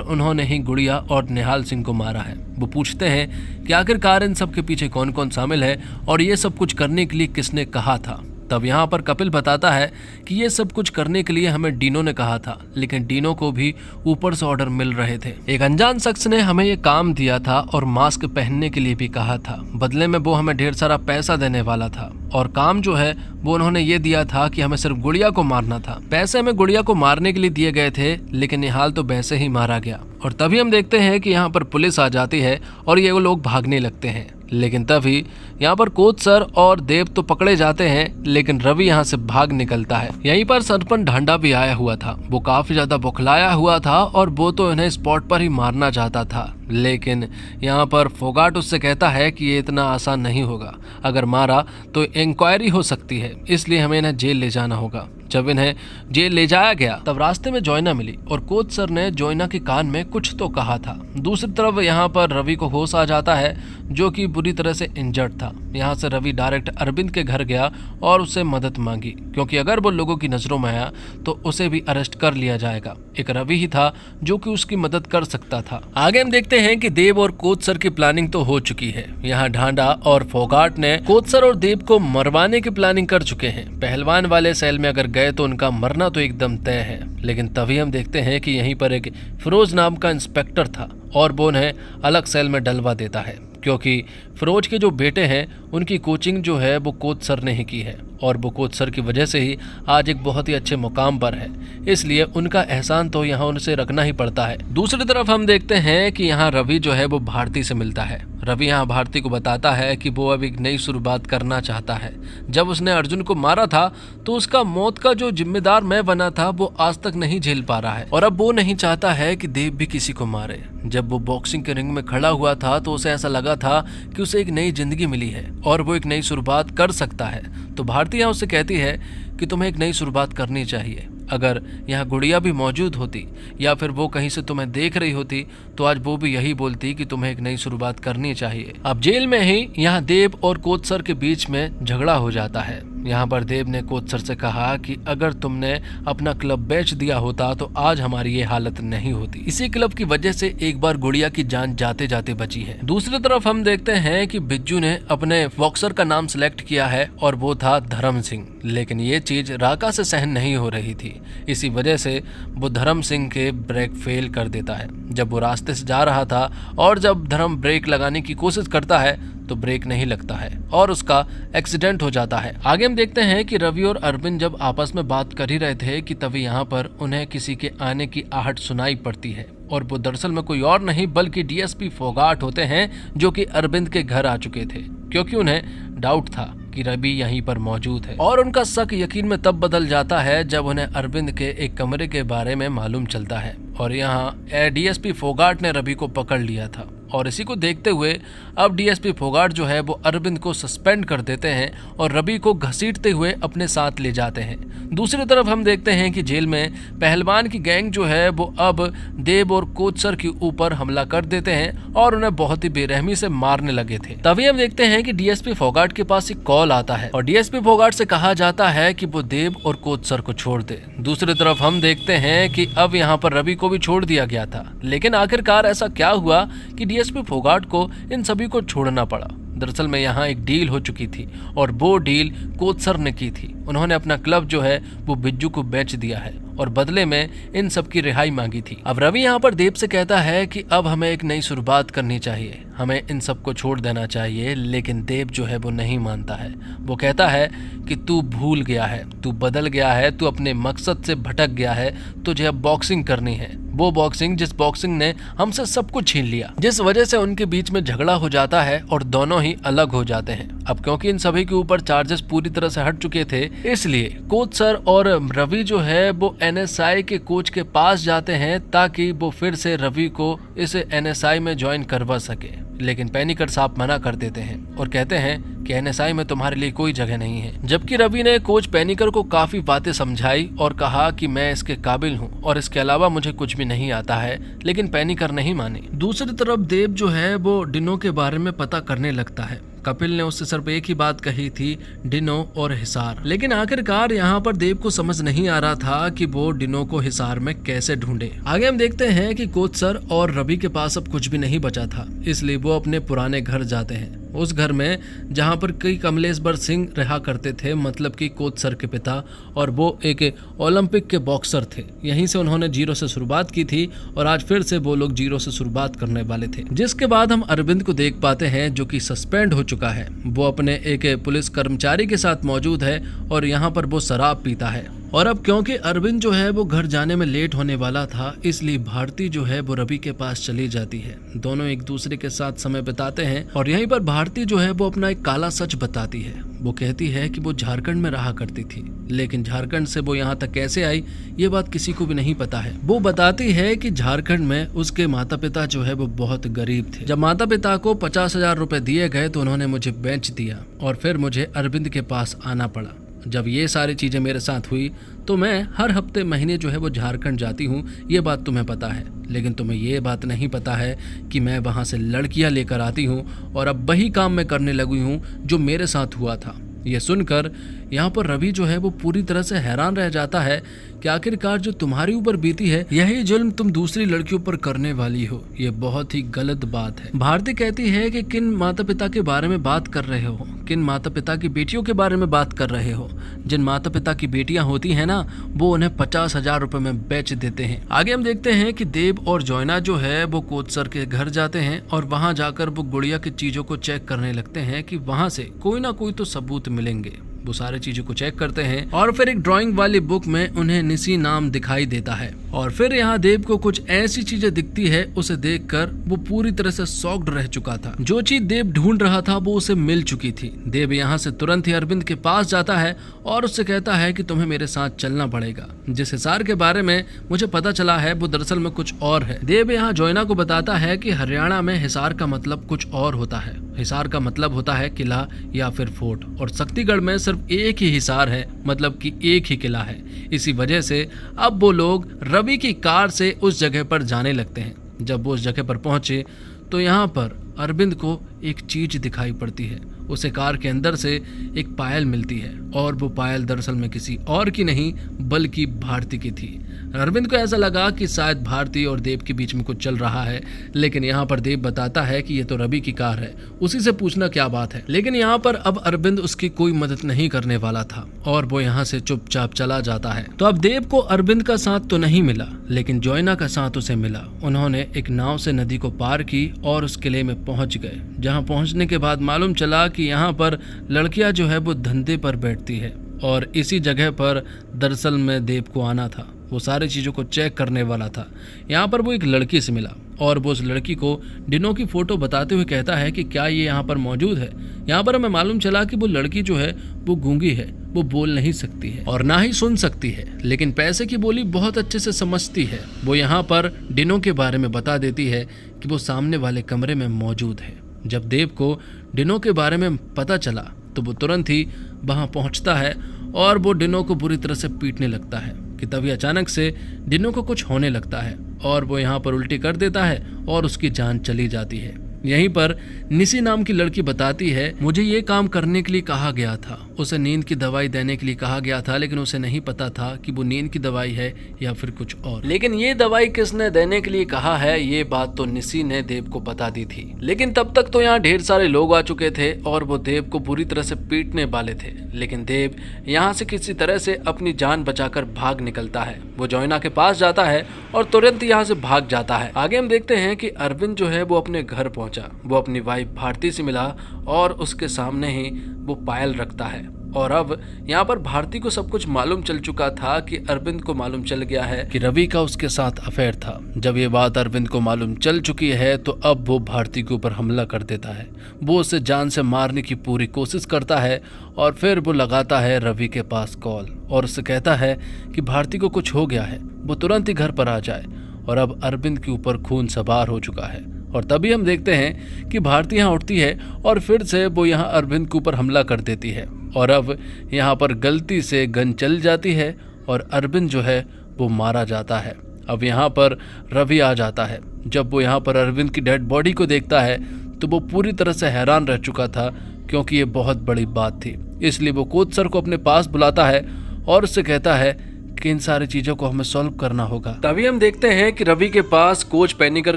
[SPEAKER 1] उन्होंने ही गुड़िया और निहाल सिंह को मारा है। वो पूछते हैं कि आखिरकार इन सब के पीछे कौन कौन शामिल है और ये सब कुछ करने के लिए किसने कहा था। तब यहाँ पर कपिल बताता है कि ये सब कुछ करने के लिए हमें डीनो ने कहा था, लेकिन डीनो को भी ऊपर से ऑर्डर मिल रहे थे। एक अनजान शख्स ने हमें ये काम दिया था और मास्क पहनने के लिए भी कहा था, बदले में वो हमें ढेर सारा पैसा देने वाला था और काम जो है वो उन्होंने ये दिया था कि हमें सिर्फ गुड़िया को मारना था। पैसे हमें गुड़िया को मारने के लिए दिए गए थे, लेकिन निहाल तो वैसे ही मारा गया। और तभी हम देखते हैं कि यहाँ पर पुलिस आ जाती है और ये वो लोग भागने लगते हैं। लेकिन तभी यहाँ पर कोच सर और देव तो पकड़े जाते हैं, लेकिन रवि यहाँ से भाग निकलता है। यहीं पर सरपंच ढांडा भी आया हुआ था, वो काफी ज्यादा बौखलाया हुआ था और वो तो इन्हें स्पॉट पर ही मारना चाहता था। लेकिन यहाँ पर फोगाट उससे कहता है कि ये इतना आसान नहीं होगा, अगर मारा तो इंक्वायरी हो सकती है, इसलिए हमें इन्हें जेल ले जाना होगा। जब इन्हें जेल ले जाया गया तब रास्ते में जोइना मिली और कोच सर ने जोइना के कान में कुछ तो कहा था। दूसरी तरफ यहाँ पर रवि को होश आ जाता है, जो कि बुरी तरह से इंजर्ड था। यहाँ से रवि डायरेक्ट अरविंद के घर गया और उससे मदद मांगी, क्योंकि अगर वो लोगों की नजरों में आया तो उसे भी अरेस्ट कर लिया जाएगा। एक रवि ही था जो कि उसकी मदद कर सकता था। आगे हम देखते हैं कि देव और कोच सर की प्लानिंग तो हो चुकी है। यहाँ ढांडा और फोगाट ने कोच सर और देव को मरवाने की प्लानिंग कर चुके हैं। पहलवान वाले सेल में अगर गए तो उनका मरना तो एकदम तय है। लेकिन तभी हम देखते हैं कि यहीं पर एक फिरोज नाम का इंस्पेक्टर था और वो उन्हें अलग सेल में डलवा देता है, क्योंकि फिरोज के जो बेटे हैं उनकी कोचिंग जो है वो कोच सर ने ही की है और वो कोच सर की वजह से ही आज एक बहुत ही अच्छे मुकाम पर है, इसलिए उनका एहसान तो यहाँ उनसे रखना ही पड़ता है। दूसरी तरफ हम देखते हैं कि यहाँ रवि जो है वो भारती से मिलता है। रवि यहाँ भारती को बताता है कि वो अब एक नई शुरुआत करना चाहता है। जब उसने अर्जुन को मारा था तो उसका मौत का जो जिम्मेदार मैं बना था वो आज तक नहीं झेल पा रहा है और अब वो नहीं चाहता है कि देव भी किसी को मारे। जब वो बॉक्सिंग के रिंग में खड़ा हुआ था तो उसे ऐसा लगा था कि उसे एक नई जिंदगी मिली है और वो एक नई शुरुआत कर सकता है। तो भारती यहाँ उससे कहती है कि तुम्हें एक नई शुरुआत करनी चाहिए। अगर यहाँ गुड़िया भी मौजूद होती या फिर वो कहीं से तुम्हें देख रही होती तो आज वो भी यही बोलती कि तुम्हें एक नई शुरुआत करनी चाहिए। अब जेल में ही यहाँ देव और कोच सर के बीच में झगड़ा हो जाता है। यहाँ पर देव ने कोच सर से कहा कि अगर तुमने अपना क्लब बेच दिया होता तो आज हमारी ये हालत नहीं होती। इसी क्लब की वजह से एक बार गुड़िया की जान जाते जाते बची है। दूसरी तरफ हम देखते हैं कि बिज्जू ने अपने बॉक्सर का नाम सिलेक्ट किया है और वो था धर्म सिंह, लेकिन ये चीज राका से सहन नहीं हो रही थी। इसी वजह से वो धर्म सिंह के ब्रेक फेल कर देता है। जब वो रास्ते से जा रहा था और जब धर्म ब्रेक लगाने की कोशिश करता है तो ब्रेक नहीं लगता है और उसका एक्सीडेंट हो जाता है। आगे हम देखते हैं कि रवि और अरविंद जब आपस में बात कर ही रहे थे कि तभी यहाँ पर उन्हें किसी के आने की आहट सुनाई पड़ती है और वो दरअसल में कोई और नहीं बल्कि डीएसपी फोगाट होते हैं, जो कि अरविंद के घर आ चुके थे, क्योंकि उन्हें डाउट था कि रवि यहीं पर मौजूद है। और उनका शक यकीन में तब बदल जाता है जब उन्हें अरविंद के एक कमरे के बारे में मालूम चलता है और यहाँ डीएसपी फोगाट ने रवि को पकड़ लिया था और इसी को देखते हुए अब डीएसपी फोगाट जो है वो अरविंद को सस्पेंड कर देते हैं और रवि को घसीटते हुए अपने साथ ले जाते हैं। दूसरी तरफ हम देखते हैं कि जेल में पहलवान की गैंग जो है वो अब देव और कोच सर के ऊपर हमला कर देते हैं और उन्हें बहुत ही बेरहमी से मारने लगे थे। तभी हम देखते हैं कि डीएसपी फोगाट के पास एक कॉल आता है और डीएसपी फोगाट से कहा जाता है कि वो देव और कोच सर को छोड़ दे। दूसरी तरफ हम देखते हैं कि अब यहाँ पर रवि को भी छोड़ दिया गया था, लेकिन आखिरकार ऐसा क्या हुआ कि डीएसपी फोगाट को इन सभी को छोड़ना पड़ा। दरअसल में यहाँ एक डील हो चुकी थी और वो डील कोच सर ने की थी। उन्होंने अपना क्लब जो है वो बिज्जू को बेच दिया है और बदले में इन सब की रिहाई मांगी थी। अब रवि यहाँ पर देव से कहता है कि अब हमें एक नई शुरुआत करनी चाहिए, हमें इन सबको छोड़ देना चाहिए, लेकिन देव जो है वो नहीं मानता है। वो कहता है कि तू भूल गया है, तू बदल गया है, तू अपने मकसद से भटक गया है, तुझे अब बॉक्सिंग करनी है, वो बॉक्सिंग जिस बॉक्सिंग ने हमसे सब कुछ छीन लिया। जिस वजह से उनके बीच में झगड़ा हो जाता है और दोनों ही अलग हो जाते हैं। अब क्योंकि इन सभी के ऊपर चार्जेस पूरी तरह से हट चुके थे, इसलिए कोच सर और रवि जो है वो एनएसआई के कोच के पास जाते हैं ताकि वो फिर से रवि को इस एनएसआई में ज्वाइन करवा सके। लेकिन पेनिकर साहब मना कर देते हैं और कहते हैं कि एनएसआई में तुम्हारे लिए कोई जगह नहीं है। जबकि रवि ने कोच पेनिकर को काफी बातें समझाई और कहा कि मैं इसके काबिल हूँ और इसके अलावा मुझे कुछ भी नहीं आता है, लेकिन पेनिकर नहीं मानी। दूसरी तरफ देव जो है वो डिनो के बारे में पता करने लगता है। कपिल ने उससे सिर्फ एक ही बात कही थी, डिनो और हिसार, लेकिन आखिरकार यहाँ पर देव को समझ नहीं आ रहा था कि वो डिनो को हिसार में कैसे ढूंढे। आगे हम देखते हैं कि कोच सर और रवि के पास अब कुछ भी नहीं बचा था, इसलिए वो अपने पुराने घर जाते हैं। उस घर में जहाँ पर कई कमलेश्वर सिंह रहा करते थे, मतलब कि कोच सर के पिता, और वो एक ओलंपिक के बॉक्सर थे। यहीं से उन्होंने जीरो से शुरुआत की थी और आज फिर से वो लोग जीरो से शुरुआत करने वाले थे। जिसके बाद हम अरविंद को देख पाते हैं जो कि सस्पेंड हो चुका है। वो अपने एक पुलिस कर्मचारी के साथ मौजूद है और यहाँ पर वो शराब पीता है। और अब क्योंकि अरविंद जो है वो घर जाने में लेट होने वाला था, इसलिए भारती जो है वो रवि के पास चली जाती है। दोनों एक दूसरे के साथ समय बिताते हैं और यहीं पर भारती जो है वो अपना एक काला सच बताती है। वो कहती है कि वो झारखंड में रहा करती थी, लेकिन झारखंड से वो यहाँ तक कैसे आई ये बात किसी को भी नहीं पता है। वो बताती है कि झारखंड में उसके माता पिता जो है वो बहुत गरीब थे। जब माता पिता को 50,000 रुपए दिए गए तो उन्होंने मुझे बेच दिया और फिर मुझे अरविंद के पास आना पड़ा। जब ये सारी चीजें मेरे साथ हुई तो मैं हर हफ्ते महीने जो है वो झारखंड जाती हूँ, ये बात तुम्हें पता है, लेकिन तुम्हें ये बात नहीं पता है कि मैं वहाँ से लड़कियाँ लेकर आती हूँ और अब वही काम मैं करने लगी हूँ जो मेरे साथ हुआ था। ये सुनकर यहाँ पर रवि जो है वो पूरी तरह से हैरान रह जाता है कि आखिरकार जो तुम्हारे ऊपर बीती है यही जुल्म तुम दूसरी लड़कियों पर करने वाली हो। ये बहुत ही गलत बात है। भारती कहती है कि किन माता पिता के बारे में बात कर रहे हो, किन माता पिता की बेटियों के बारे में बात कर रहे हो। जिन माता पिता की बेटियां होती है ना, वो उन्हें 50,000 रुपए में बेच देते हैं। आगे हम देखते हैं कि देव और जोयना जो है वो कोच सर के घर जाते हैं और वहां जाकर वो गुड़िया की चीजों को चेक करने लगते हैं कि वहां से कोई ना कोई तो सबूत मिलेंगे। वो सारी चीजों को चेक करते हैं और फिर एक ड्राइंग वाली बुक में उन्हें निसी नाम दिखाई देता है और फिर यहाँ देव को कुछ ऐसी चीजें दिखती है, उसे देखकर वो पूरी तरह से शॉक्ड रह चुका था। जो चीज देव ढूंढ रहा था वो उसे मिल चुकी थी। देव यहाँ से तुरंत ही अरविंद के पास जाता है और उससे कहता है कि तुम्हें मेरे साथ चलना पड़ेगा। जिस हिसार के बारे में मुझे पता चला है वो दरअसल में कुछ और है। देव यहाँ जोयना को बताता है कि हरियाणा में हिसार का मतलब कुछ और होता है। हिसार का मतलब होता है किला या फिर फोर्ट, और शक्तिगढ़ में सिर्फ एक ही हिसार है, मतलब कि एक ही किला है। इसी वजह से अब वो लोग रवि की कार से उस जगह पर जाने लगते हैं। जब वो उस जगह पर पहुंचे तो यहाँ पर अरविंद को एक चीज दिखाई पड़ती है। उसे कार के अंदर से एक पायल मिलती है और वो पायल दरअसल में किसी और की नहीं बल्कि भारती की थी। अरविंद को ऐसा लगा कि शायद भारती और देव के बीच में कुछ चल रहा है, लेकिन यहाँ पर देव बताता है कि ये तो रवि की कार है, उसी से पूछना क्या बात है। लेकिन यहाँ पर अब अरविंद उसकी कोई मदद नहीं करने वाला था और वो यहाँ से चुपचाप चला जाता है। तो अब देव को अरविंद का साथ तो नहीं मिला, लेकिन जोयना का साथ उसे मिला। उन्होंने एक नाव से नदी को पार की और उस किले में पहुंच गए, जहाँ पहुंचने के बाद मालूम चला कि यहाँ पर लड़कियां जो है वो धंधे पर बैठती है और इसी जगह पर दरअसल में देव को आना था। वो सारी चीज़ों को चेक करने वाला था। यहाँ पर वो एक लड़की से मिला और वो उस लड़की को डिनो की फोटो बताते हुए कहता है कि क्या ये यहाँ पर मौजूद है। यहाँ पर हमें मालूम चला कि वो लड़की जो है वो गूंगी है वो बोल नहीं सकती है और ना ही सुन सकती है, लेकिन पैसे की बोली बहुत अच्छे से समझती है। वो यहाँ पर डिनो के बारे में बता देती है कि वो सामने वाले कमरे में मौजूद है। जब देव को डिनो के बारे में पता चला तो वो तुरंत ही वहां पहुंचता है और वो डिनो को बुरी तरह से पीटने लगता है कि तभी अचानक से डिनो को कुछ होने लगता है और वो यहाँ पर उल्टी कर देता है और उसकी जान चली जाती है। यहीं पर निसी नाम की लड़की बताती है, मुझे ये काम करने के लिए कहा गया था, उसे नींद की दवाई देने के लिए कहा गया था, लेकिन उसे नहीं पता था कि वो नींद की दवाई है या फिर कुछ और। लेकिन ये दवाई किसने देने के लिए कहा है ये बात तो निसी ने देव को बता दी थी। लेकिन तब तक तो यहाँ ढेर सारे लोग आ चुके थे और वो देव को बुरी तरह से पीटने वाले थे, लेकिन देव यहाँ से किसी तरह से अपनी जान बचाकर भाग निकलता है। वो जोइना के पास जाता है और तुरंत यहाँ से भाग जाता है। आगे हम देखते हैं कि अरविंद जो है वो अपने घर पहुंचा। वो अपनी वाइफ भारती से मिला और उसके सामने ही वो पायल रखता है और अब यहाँ पर भारती को सब कुछ मालूम चल चुका था कि अरविंद को मालूम चल गया है कि रवि का उसके साथ अफेयर था। जब ये बात अरविंद को मालूम चल चुकी है तो अब वो भारती के ऊपर हमला कर देता है। वो उसे जान से मारने की पूरी कोशिश करता है और फिर वो लगाता है रवि के पास कॉल और उससे कहता है कि भारती को कुछ हो गया है, वो तुरंत ही घर पर आ जाए। और अब अरविंद के ऊपर खून सवार हो चुका है और तभी हम देखते हैं कि भारती यहाँ उठती है और फिर से वो यहाँ अरविंद के ऊपर हमला कर देती है और अब यहाँ पर गलती से गन चल जाती है और अरविंद जो है वो मारा जाता है। अब यहाँ पर रवि आ जाता है। जब वो यहाँ पर अरविंद की डेड बॉडी को देखता है तो वो पूरी तरह से हैरान रह चुका था क्योंकि ये बहुत बड़ी बात थी। इसलिए वो कोच सर को अपने पास बुलाता है और उससे कहता है कि इन सारी चीजों को हमें सॉल्व करना होगा। तभी हम देखते हैं कि रवि के पास कोच पेनिकर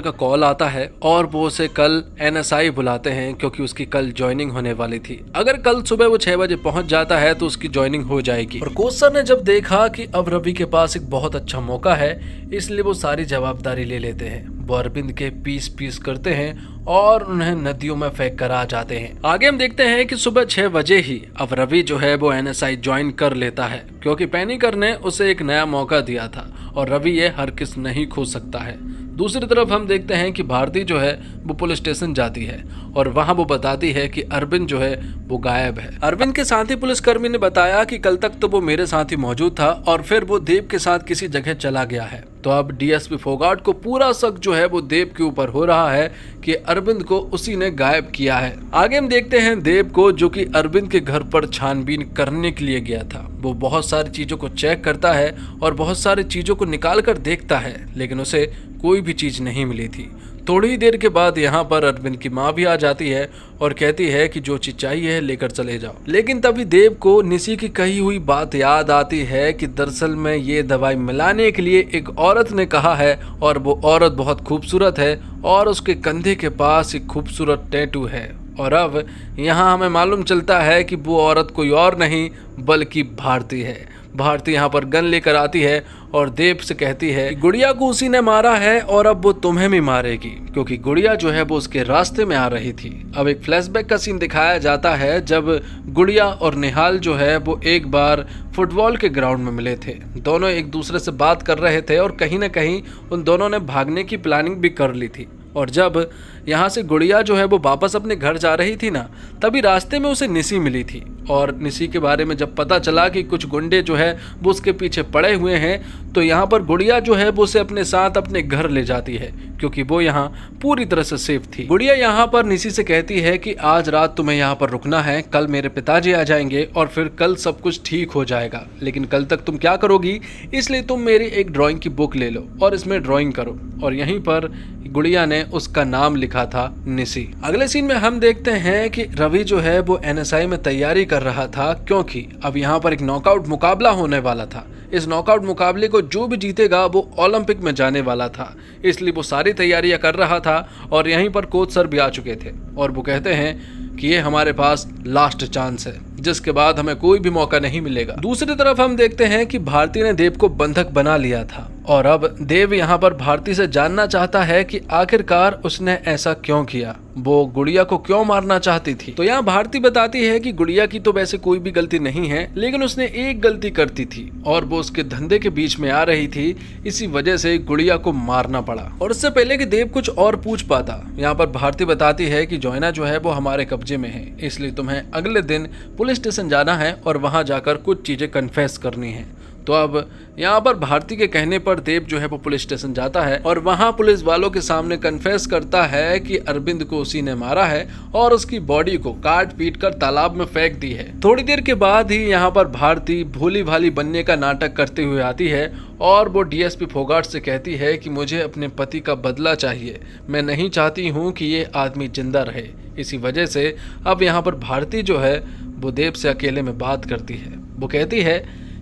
[SPEAKER 1] का कॉल आता है और वो उसे कल NSI बुलाते हैं क्योंकि उसकी कल ज्वाइनिंग होने वाली थी। अगर कल सुबह वो 6 बजे पहुंच जाता है तो उसकी ज्वाइनिंग हो जाएगी। और कोच सर ने जब देखा कि अब रवि के पास एक बहुत अच्छा मौका है इसलिए वो सारी जवाबदारी ले लेते हैं। वो अरविंद के पीस पीस करते हैं और उन्हें नदियों में फेंक कर आ जाते हैं। आगे हम देखते हैं कि सुबह 6 बजे ही अब रवि जो है वो NSI ज्वाइन कर लेता है क्योंकि पेनिकर ने उसे एक नया मौका दिया था और रवि ये हर किस नहीं खो सकता है। दूसरी तरफ हम देखते हैं कि भारती जो है वो पुलिस स्टेशन जाती है और वहां वो बताती है कि अरविंद जो है वो गायब है। अरविंद के साथी पुलिसकर्मी ने बताया कि कल तक तो वो मेरे साथ ही मौजूद था और फिर वो देव के साथ किसी जगह चला गया है। तो अब DSP फोगाट को पूरा शक जो है वो देव के ऊपर हो रहा है कि अरविंद को उसी ने गायब किया है। आगे हम देखते हैं देव को जो कि अरविंद के घर पर छानबीन करने के लिए गया था। वो बहुत सारी चीजों को चेक करता है और बहुत सारी चीजों को निकाल कर देखता है लेकिन उसे कोई भी चीज नहीं मिली थी। थोड़ी ही देर के बाद यहाँ पर अरविंद की माँ भी आ जाती है और कहती है कि जो चीज चाहिए लेकर चले जाओ। लेकिन तभी देव को निसी की कही हुई बात याद आती है कि दरअसल में ये दवाई मिलाने के लिए एक औरत ने कहा है और वो औरत बहुत खूबसूरत है और उसके कंधे के पास एक खूबसूरत टैटू है। और अब यहाँ हमें मालूम चलता है कि वो औरत कोई और नहीं बल्कि भारती है। भारती यहाँ पर गन लेकर आती है और देव से कहती है कि गुड़िया को उसी ने मारा है और अब वो तुम्हें भी मारेगी क्योंकि गुड़िया जो है वो उसके रास्ते में आ रही थी। अब एक फ्लैशबैक का सीन दिखाया जाता है जब गुड़िया और निहाल जो है वो एक बार फुटबॉल के ग्राउंड में मिले थे। दोनों एक दूसरे से बात कर रहे थे और कहीं ना कहीं उन दोनों ने भागने की प्लानिंग भी कर ली थी। और जब यहाँ से गुड़िया जो है वो वापस अपने घर जा रही थी ना तभी रास्ते में उसे निसी मिली थी और निसी के बारे में जब पता चला कि कुछ गुंडे जो है वो उसके पीछे पड़े हुए हैं तो यहाँ पर गुड़िया जो है वो उसे अपने साथ अपने घर ले जाती है क्योंकि वो यहाँ पूरी तरह से सेफ थी। गुड़िया यहाँ पर निसी से कहती है कि आज रात तुम्हें यहाँ पर रुकना है, कल मेरे पिताजी आ जाएंगे और फिर कल सब कुछ ठीक हो जाएगा, लेकिन कल तक तुम क्या करोगी इसलिए तुम मेरी एक ड्राइंग की बुक ले लो और इसमें ड्राइंग करो। और यहीं पर गुड़िया ने उसका नाम लिखा था निसी। अगले सीन में हम देखते हैं कि रवि जो है वो NSI में तैयारी कर रहा था क्योंकि अब यहाँ पर एक नॉकआउट मुकाबला होने वाला था। इस नॉकआउट मुकाबले को जो भी जीतेगा वो ओलंपिक में जाने वाला था, इसलिए वो सारी तैयारियां कर रहा था। और यहीं पर कोच सर भी आ चुके थे और वो कहते हैं कि ये हमारे पास लास्ट चांस है जिसके बाद हमें कोई भी मौका नहीं मिलेगा। दूसरी तरफ हम देखते हैं कि भारती ने देव को बंधक बना लिया था और अब देव यहाँ पर भारती से जानना चाहता है कि आखिरकार उसने ऐसा क्यों किया, वो गुड़िया को क्यों मारना चाहती थी। तो यहाँ भारती बताती है कि गुड़िया की तो वैसे कोई भी गलती नहीं है, लेकिन उसने एक गलती करती थी और वो उसके धंधे के बीच में आ रही थी, इसी वजह से गुड़िया को मारना पड़ा। और इससे पहले कि देव कुछ और पूछ पाता, यहाँ पर भारती बताती है कि जोयना जो है वो हमारे कब्जे में है, इसलिए तुम्हें अगले दिन पुलिस स्टेशन जाना है और वहां जाकर कुछ चीजें कन्फेस करनी है। तो अब यहाँ पर भारती के कहने पर देव जो है वो पुलिस स्टेशन जाता है और वहाँ पुलिस वालों के सामने कन्फेस करता है कि अरविंद को उसी ने मारा है और उसकी बॉडी को काट पीट कर तालाब में फेंक दी है। थोड़ी देर के बाद ही यहाँ पर भारती भोली भाली बनने का नाटक करते हुए आती है और वो डीएसपी फोगाट से कहती है कि मुझे अपने पति का बदला चाहिए, मैं नहीं चाहती हूँ कि ये आदमी जिंदा रहे। इसी वजह से अब यहाँ पर भारती जो है वो देव से अकेले में बात करती है। वो कहती है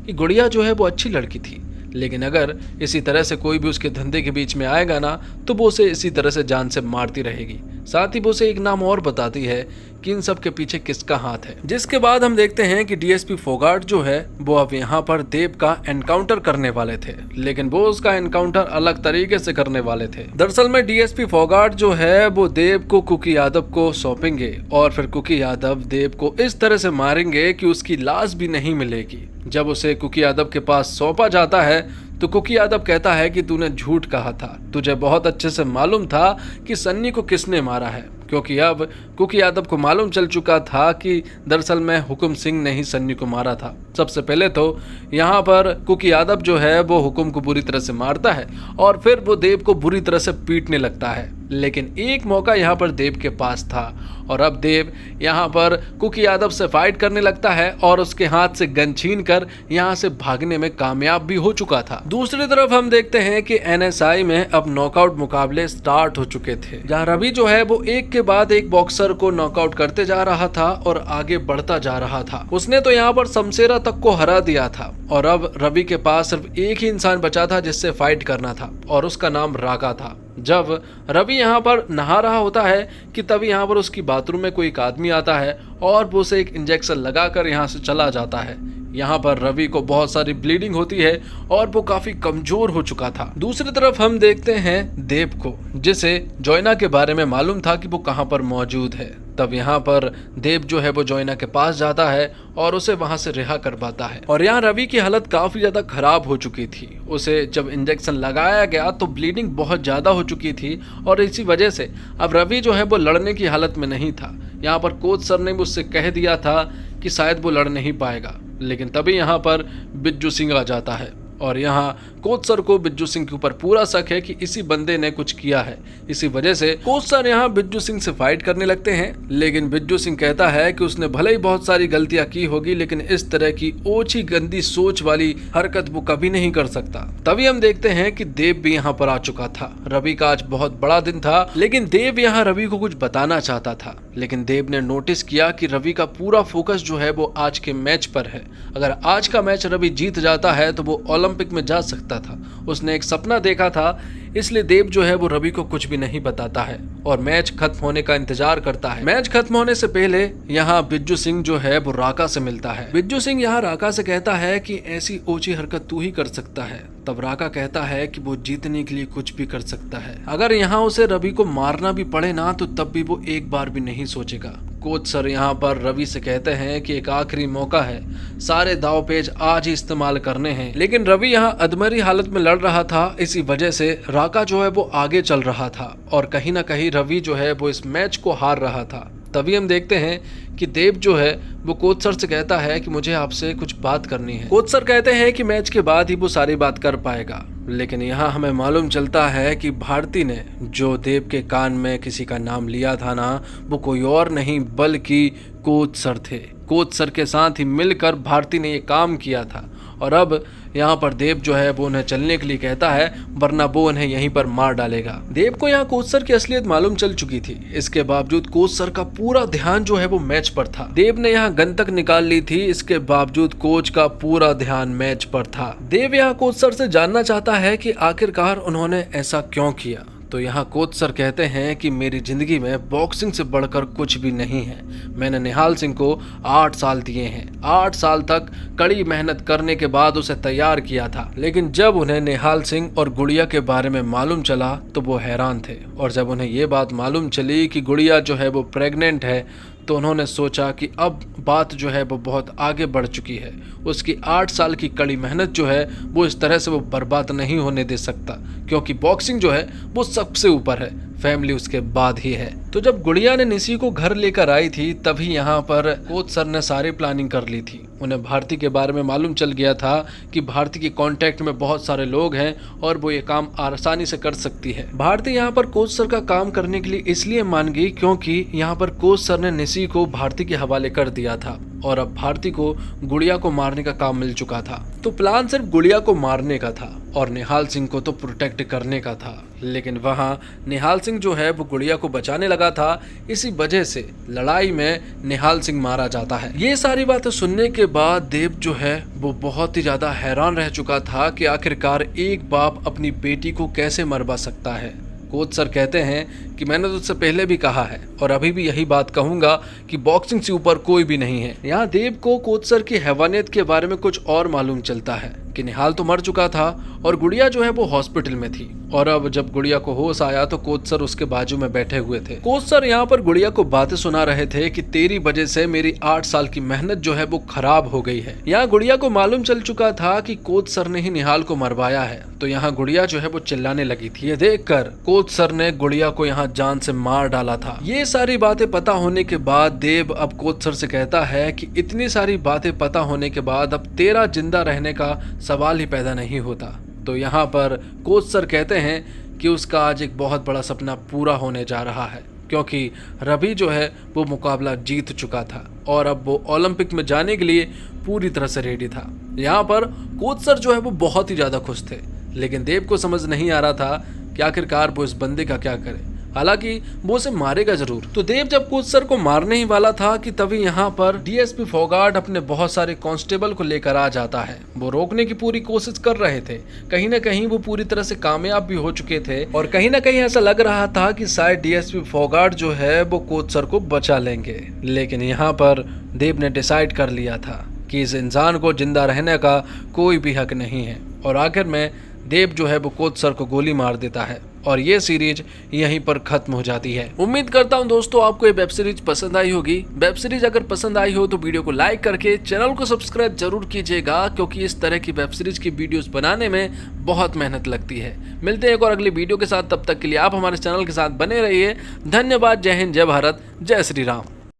[SPEAKER 1] कि गुड़िया जो है वो अच्छी लड़की थी, लेकिन अगर इसी तरह से कोई भी उसके धंधे के बीच में आएगा ना तो वो उसे इसी तरह से जान से मारती रहेगी। साथ ही वो उसे एक नाम और बताती है कि इन सब के पीछे किसका हाथ है। जिसके बाद हम देखते हैं कि डीएसपी फोगाट जो है वो अब यहाँ पर देव का एनकाउंटर करने वाले थे, लेकिन वो उसका एनकाउंटर अलग तरीके से करने वाले थे। दरअसल में डीएसपी फोगाट जो है वो देव को कुकी यादव को सौंपेंगे और फिर कुकी यादव देव को इस तरह से मारेंगे कि उसकी लाश भी नहीं मिलेगी। जब उसे कुकी यादव के पास सौंपा जाता है तो कुकी यादव कहता है कि तूने झूठ कहा था, तुझे बहुत अच्छे से मालूम था कि सन्नी को किसने मारा है, क्योंकि अब कुकी यादव को मालूम चल चुका था कि दरअसल में हुकुम सिंह ने ही सन्नी को मारा था। सबसे पहले तो यहाँ पर कुकी यादव जो है वो हुकुम को बुरी तरह से मारता है और फिर वो देव को बुरी तरह से पीटने लगता है, लेकिन एक मौका यहाँ पर देव के पास था और अब देव यहाँ पर कुकी यादव से फाइट करने लगता है और उसके हाथ से गन छीन कर यहाँ से भागने में कामयाब भी हो चुका था। दूसरी तरफ हम देखते हैं कि एनएसआई में अब नॉकआउट मुकाबले स्टार्ट हो चुके थे, जहाँ रवि जो है वो एक के बाद एक बॉक्सर को नॉकआउट करते जा रहा था और आगे बढ़ता जा रहा था। उसने तो यहाँ पर शमशेरा तक को हरा दिया था और अब रवि के पास सिर्फ एक ही इंसान बचा था जिससे फाइट करना था और उसका नाम राका था। जब रवि यहाँ पर नहा रहा होता है कि तभी यहाँ पर उसकी बाथरूम में कोई एक आदमी आता है और वो उसे एक इंजेक्शन लगाकर यहाँ से चला जाता है। यहाँ पर रवि को बहुत सारी ब्लीडिंग होती है और वो काफी कमजोर हो चुका था। दूसरी तरफ हम देखते हैं देव को, जिसे जोयना के बारे में मालूम था कि वो कहाँ पर मौजूद है। तब यहाँ पर देव जो है वो जोयना के पास जाता है और उसे वहां से रिहा करवाता है। और यहाँ रवि की हालत काफी ज्यादा खराब हो चुकी थी, उसे जब इंजेक्शन लगाया गया तो ब्लीडिंग बहुत ज्यादा हो चुकी थी और इसी वजह से अब रवि जो है वो लड़ने की हालत में नहीं था। यहाँ पर कोच सर ने मुझसे कह दिया था कि शायद वो लड़ नहीं पाएगा, लेकिन तभी यहाँ पर बिज्जू सिंह आ जाता है और यहाँ कोच सर को बिज्जू सिंह के ऊपर पूरा शक है कि इसी बंदे ने कुछ किया है। इसी वजह से कोच सर यहाँ बिज्जू सिंह से फाइट करने लगते हैं, लेकिन बिज्जू सिंह कहता है कि उसने भले ही बहुत सारी गलतियां की होगी, लेकिन इस तरह की ओछी गंदी सोच वाली हरकत वो कभी नहीं कर सकता। तभी हम देखते हैं कि देव भी यहाँ पर आ चुका था। रवि का आज बहुत बड़ा दिन था, लेकिन देव यहाँ रवि को कुछ बताना चाहता था, लेकिन देव ने नोटिस किया कि रवि का पूरा फोकस जो है वो आज के मैच पर है। अगर आज का मैच रवि जीत जाता है तो वो ओलंपिक में जा सकता था। उसने एक सपना देखा था, इसलिए देव जो है वो रवि को कुछ भी नहीं बताता है और मैच खत्म होने का इंतजार करता है। मैच खत्म होने से पहले यहाँ बिज्जू सिंह जो है वो राका से मिलता है। बिज्जू सिंह यहाँ राका से कहता है कि ऐसी ऊंची हरकत तू ही कर सकता है। तब राका कहता है कि वो जीतने के लिए कुछ भी कर सकता है, अगर यहाँ उसे रवि को मारना भी पड़े ना तो तब भी वो एक बार भी नहीं सोचेगा। कोच सर यहाँ पर रवि से कहते हैं कि एक आखिरी मौका है, सारे दाव पेच आज ही इस्तेमाल करने हैं, लेकिन रवि यहाँ अधमरी हालत में लड़ रहा था। इसी वजह से राका जो है वो आगे चल रहा था और कहीं ना कहीं रवि जो है वो इस मैच को हार रहा था। तभी हम देखते हैं कि देव जो है वो कोच सर से कहता है कि मुझे आपसे कुछ बात करनी है। कोच सर कहते हैं कि मैच के बाद ही वो सारी बात कर पाएगा, लेकिन यहाँ हमें मालूम चलता है कि भारती ने जो देव के कान में किसी का नाम लिया था ना, वो कोई और नहीं बल्कि कोच सर थे। कोच सर के साथ ही मिलकर भारती ने ये काम किया था और अब यहाँ पर देव जो है वो उन्हें चलने के लिए कहता है, वरना वो उन्हें यहीं पर मार डालेगा। देव को यहाँ कोच सर की असलियत मालूम चल चुकी थी, इसके बावजूद कोच सर का पूरा ध्यान जो है वो मैच पर था। देव ने यहाँ गन तक निकाल ली थी, इसके बावजूद कोच का पूरा ध्यान मैच पर था। देव यहाँ कोच सर से जानना चाहता है कि आखिरकार उन्होंने ऐसा क्यों किया। तो यहाँ कोच सर कहते हैं कि मेरी जिंदगी में बॉक्सिंग से बढ़कर कुछ भी नहीं है। मैंने निहाल सिंह को 8 साल दिए हैं। 8 साल तक कड़ी मेहनत करने के बाद उसे तैयार किया था, लेकिन जब उन्हें निहाल सिंह और गुड़िया के बारे में मालूम चला तो वो हैरान थे। और जब उन्हें ये बात मालूम चली कि गुड़िया जो है वो प्रेग्नेंट है, तो उन्होंने सोचा कि अब बात जो है वो बहुत आगे बढ़ चुकी है। उसकी 8 साल की कड़ी मेहनत जो है वो इस तरह से वो बर्बाद नहीं होने दे सकता, क्योंकि बॉक्सिंग जो है वो सबसे ऊपर है, फैमिली उसके बाद ही है। तो जब गुड़िया ने निशी को घर लेकर आई थी, तभी यहाँ पर कोच सर ने सारी प्लानिंग कर ली थी। उन्हें भारती के बारे में मालूम चल गया था कि भारती के कांटेक्ट में बहुत सारे लोग हैं और वो ये काम आसानी से कर सकती है। भारती यहाँ पर कोच सर का काम करने के लिए इसलिए मान गई क्योंकि यहाँ पर कोच सर ने निशी को भारती के हवाले कर दिया था और अब भारती को गुड़िया को मारने का काम मिल चुका था। तो प्लान सिर्फ गुड़िया को मारने का था और निहाल सिंह को तो प्रोटेक्ट करने का था, लेकिन वहाँ निहाल सिंह जो है वो गुड़िया को बचाने लगा था। इसी वजह से लड़ाई में निहाल सिंह मारा जाता है। ये सारी बातें सुनने के बाद देव जो है वो बहुत ही ज्यादा हैरान रह चुका था कि आखिरकार एक बाप अपनी बेटी को कैसे मरवा सकता है। कोच सर कहते हैं कि मैंने तुझसे पहले भी कहा है और अभी भी यही बात कहूंगा कि बॉक्सिंग से ऊपर कोई भी नहीं है। यहाँ देव को कोच सर की हैवानियत के बारे में कुछ और मालूम चलता है कि निहाल तो मर चुका था और गुड़िया जो है वो हॉस्पिटल में थी। और अब जब गुड़िया को होश आया तो कोच सर उसके बाजू में बैठे हुए थे। कोच सर यहाँ पर गुड़िया को बातें सुना रहे थे कि तेरी वजह से मेरी 8 साल की मेहनत जो है वो खराब हो गई है। यहाँ गुड़िया को मालूम चल चुका था कि कोच सर ने ही निहाल को मरवाया है, तो यहाँ गुड़िया जो है वो चिल्लाने लगी थी। ये देखकर कोच सर ने गुड़िया को यहाँ जान से मार डाला था। ये सारी बातें पता होने के बाद देव अब कोच सर से कहता है कि इतनी सारी बातें पता होने के बाद अब तेरा जिंदा रहने का सवाल ही पैदा नहीं होता। तो यहाँ पर कोच सर कहते हैं कि उसका आज एक बहुत बड़ा सपना पूरा होने जा रहा है, क्योंकि रवि जो है वो मुकाबला जीत चुका था और अब वो ओलंपिक में जाने के लिए पूरी तरह से रेडी था। यहाँ पर कोच सर जो है वो बहुत ही ज़्यादा खुश थे, लेकिन देव को समझ नहीं आ रहा था कि आखिरकार वो इस बंदे का क्या करे। हालांकि वो उसे मारेगा जरूर। तो देव जब कोच सर को मारने ही वाला था कि तभी यहाँ पर डीएसपी फोगाट अपने बहुत सारे कांस्टेबल को लेकर आ जाता है। वो रोकने की पूरी कोशिश कर रहे थे, कहीं ना कहीं वो पूरी तरह से कामयाब भी हो चुके थे और कहीं ना कहीं ऐसा लग रहा था कि शायद डीएसपी फोगाट जो है वो कोच सर को बचा लेंगे। लेकिन यहाँ पर देव ने डिसाइड कर लिया था कि इस इंसान को जिंदा रहने का कोई भी हक नहीं है और आखिर में देव जो है वो कोच सर को गोली मार देता है और ये सीरीज यहीं पर खत्म हो जाती है। उम्मीद करता हूं दोस्तों आपको ये वेब सीरीज पसंद आई होगी। वेब सीरीज अगर पसंद आई हो तो वीडियो को लाइक करके चैनल को सब्सक्राइब जरूर कीजिएगा, क्योंकि इस तरह की वेब सीरीज की वीडियोस बनाने में बहुत मेहनत लगती है। मिलते हैं एक और अगली वीडियो के साथ, तब तक के लिए आप हमारे चैनल के साथ बने रहिए। धन्यवाद। जय हिंद, जय भारत, जय श्री राम।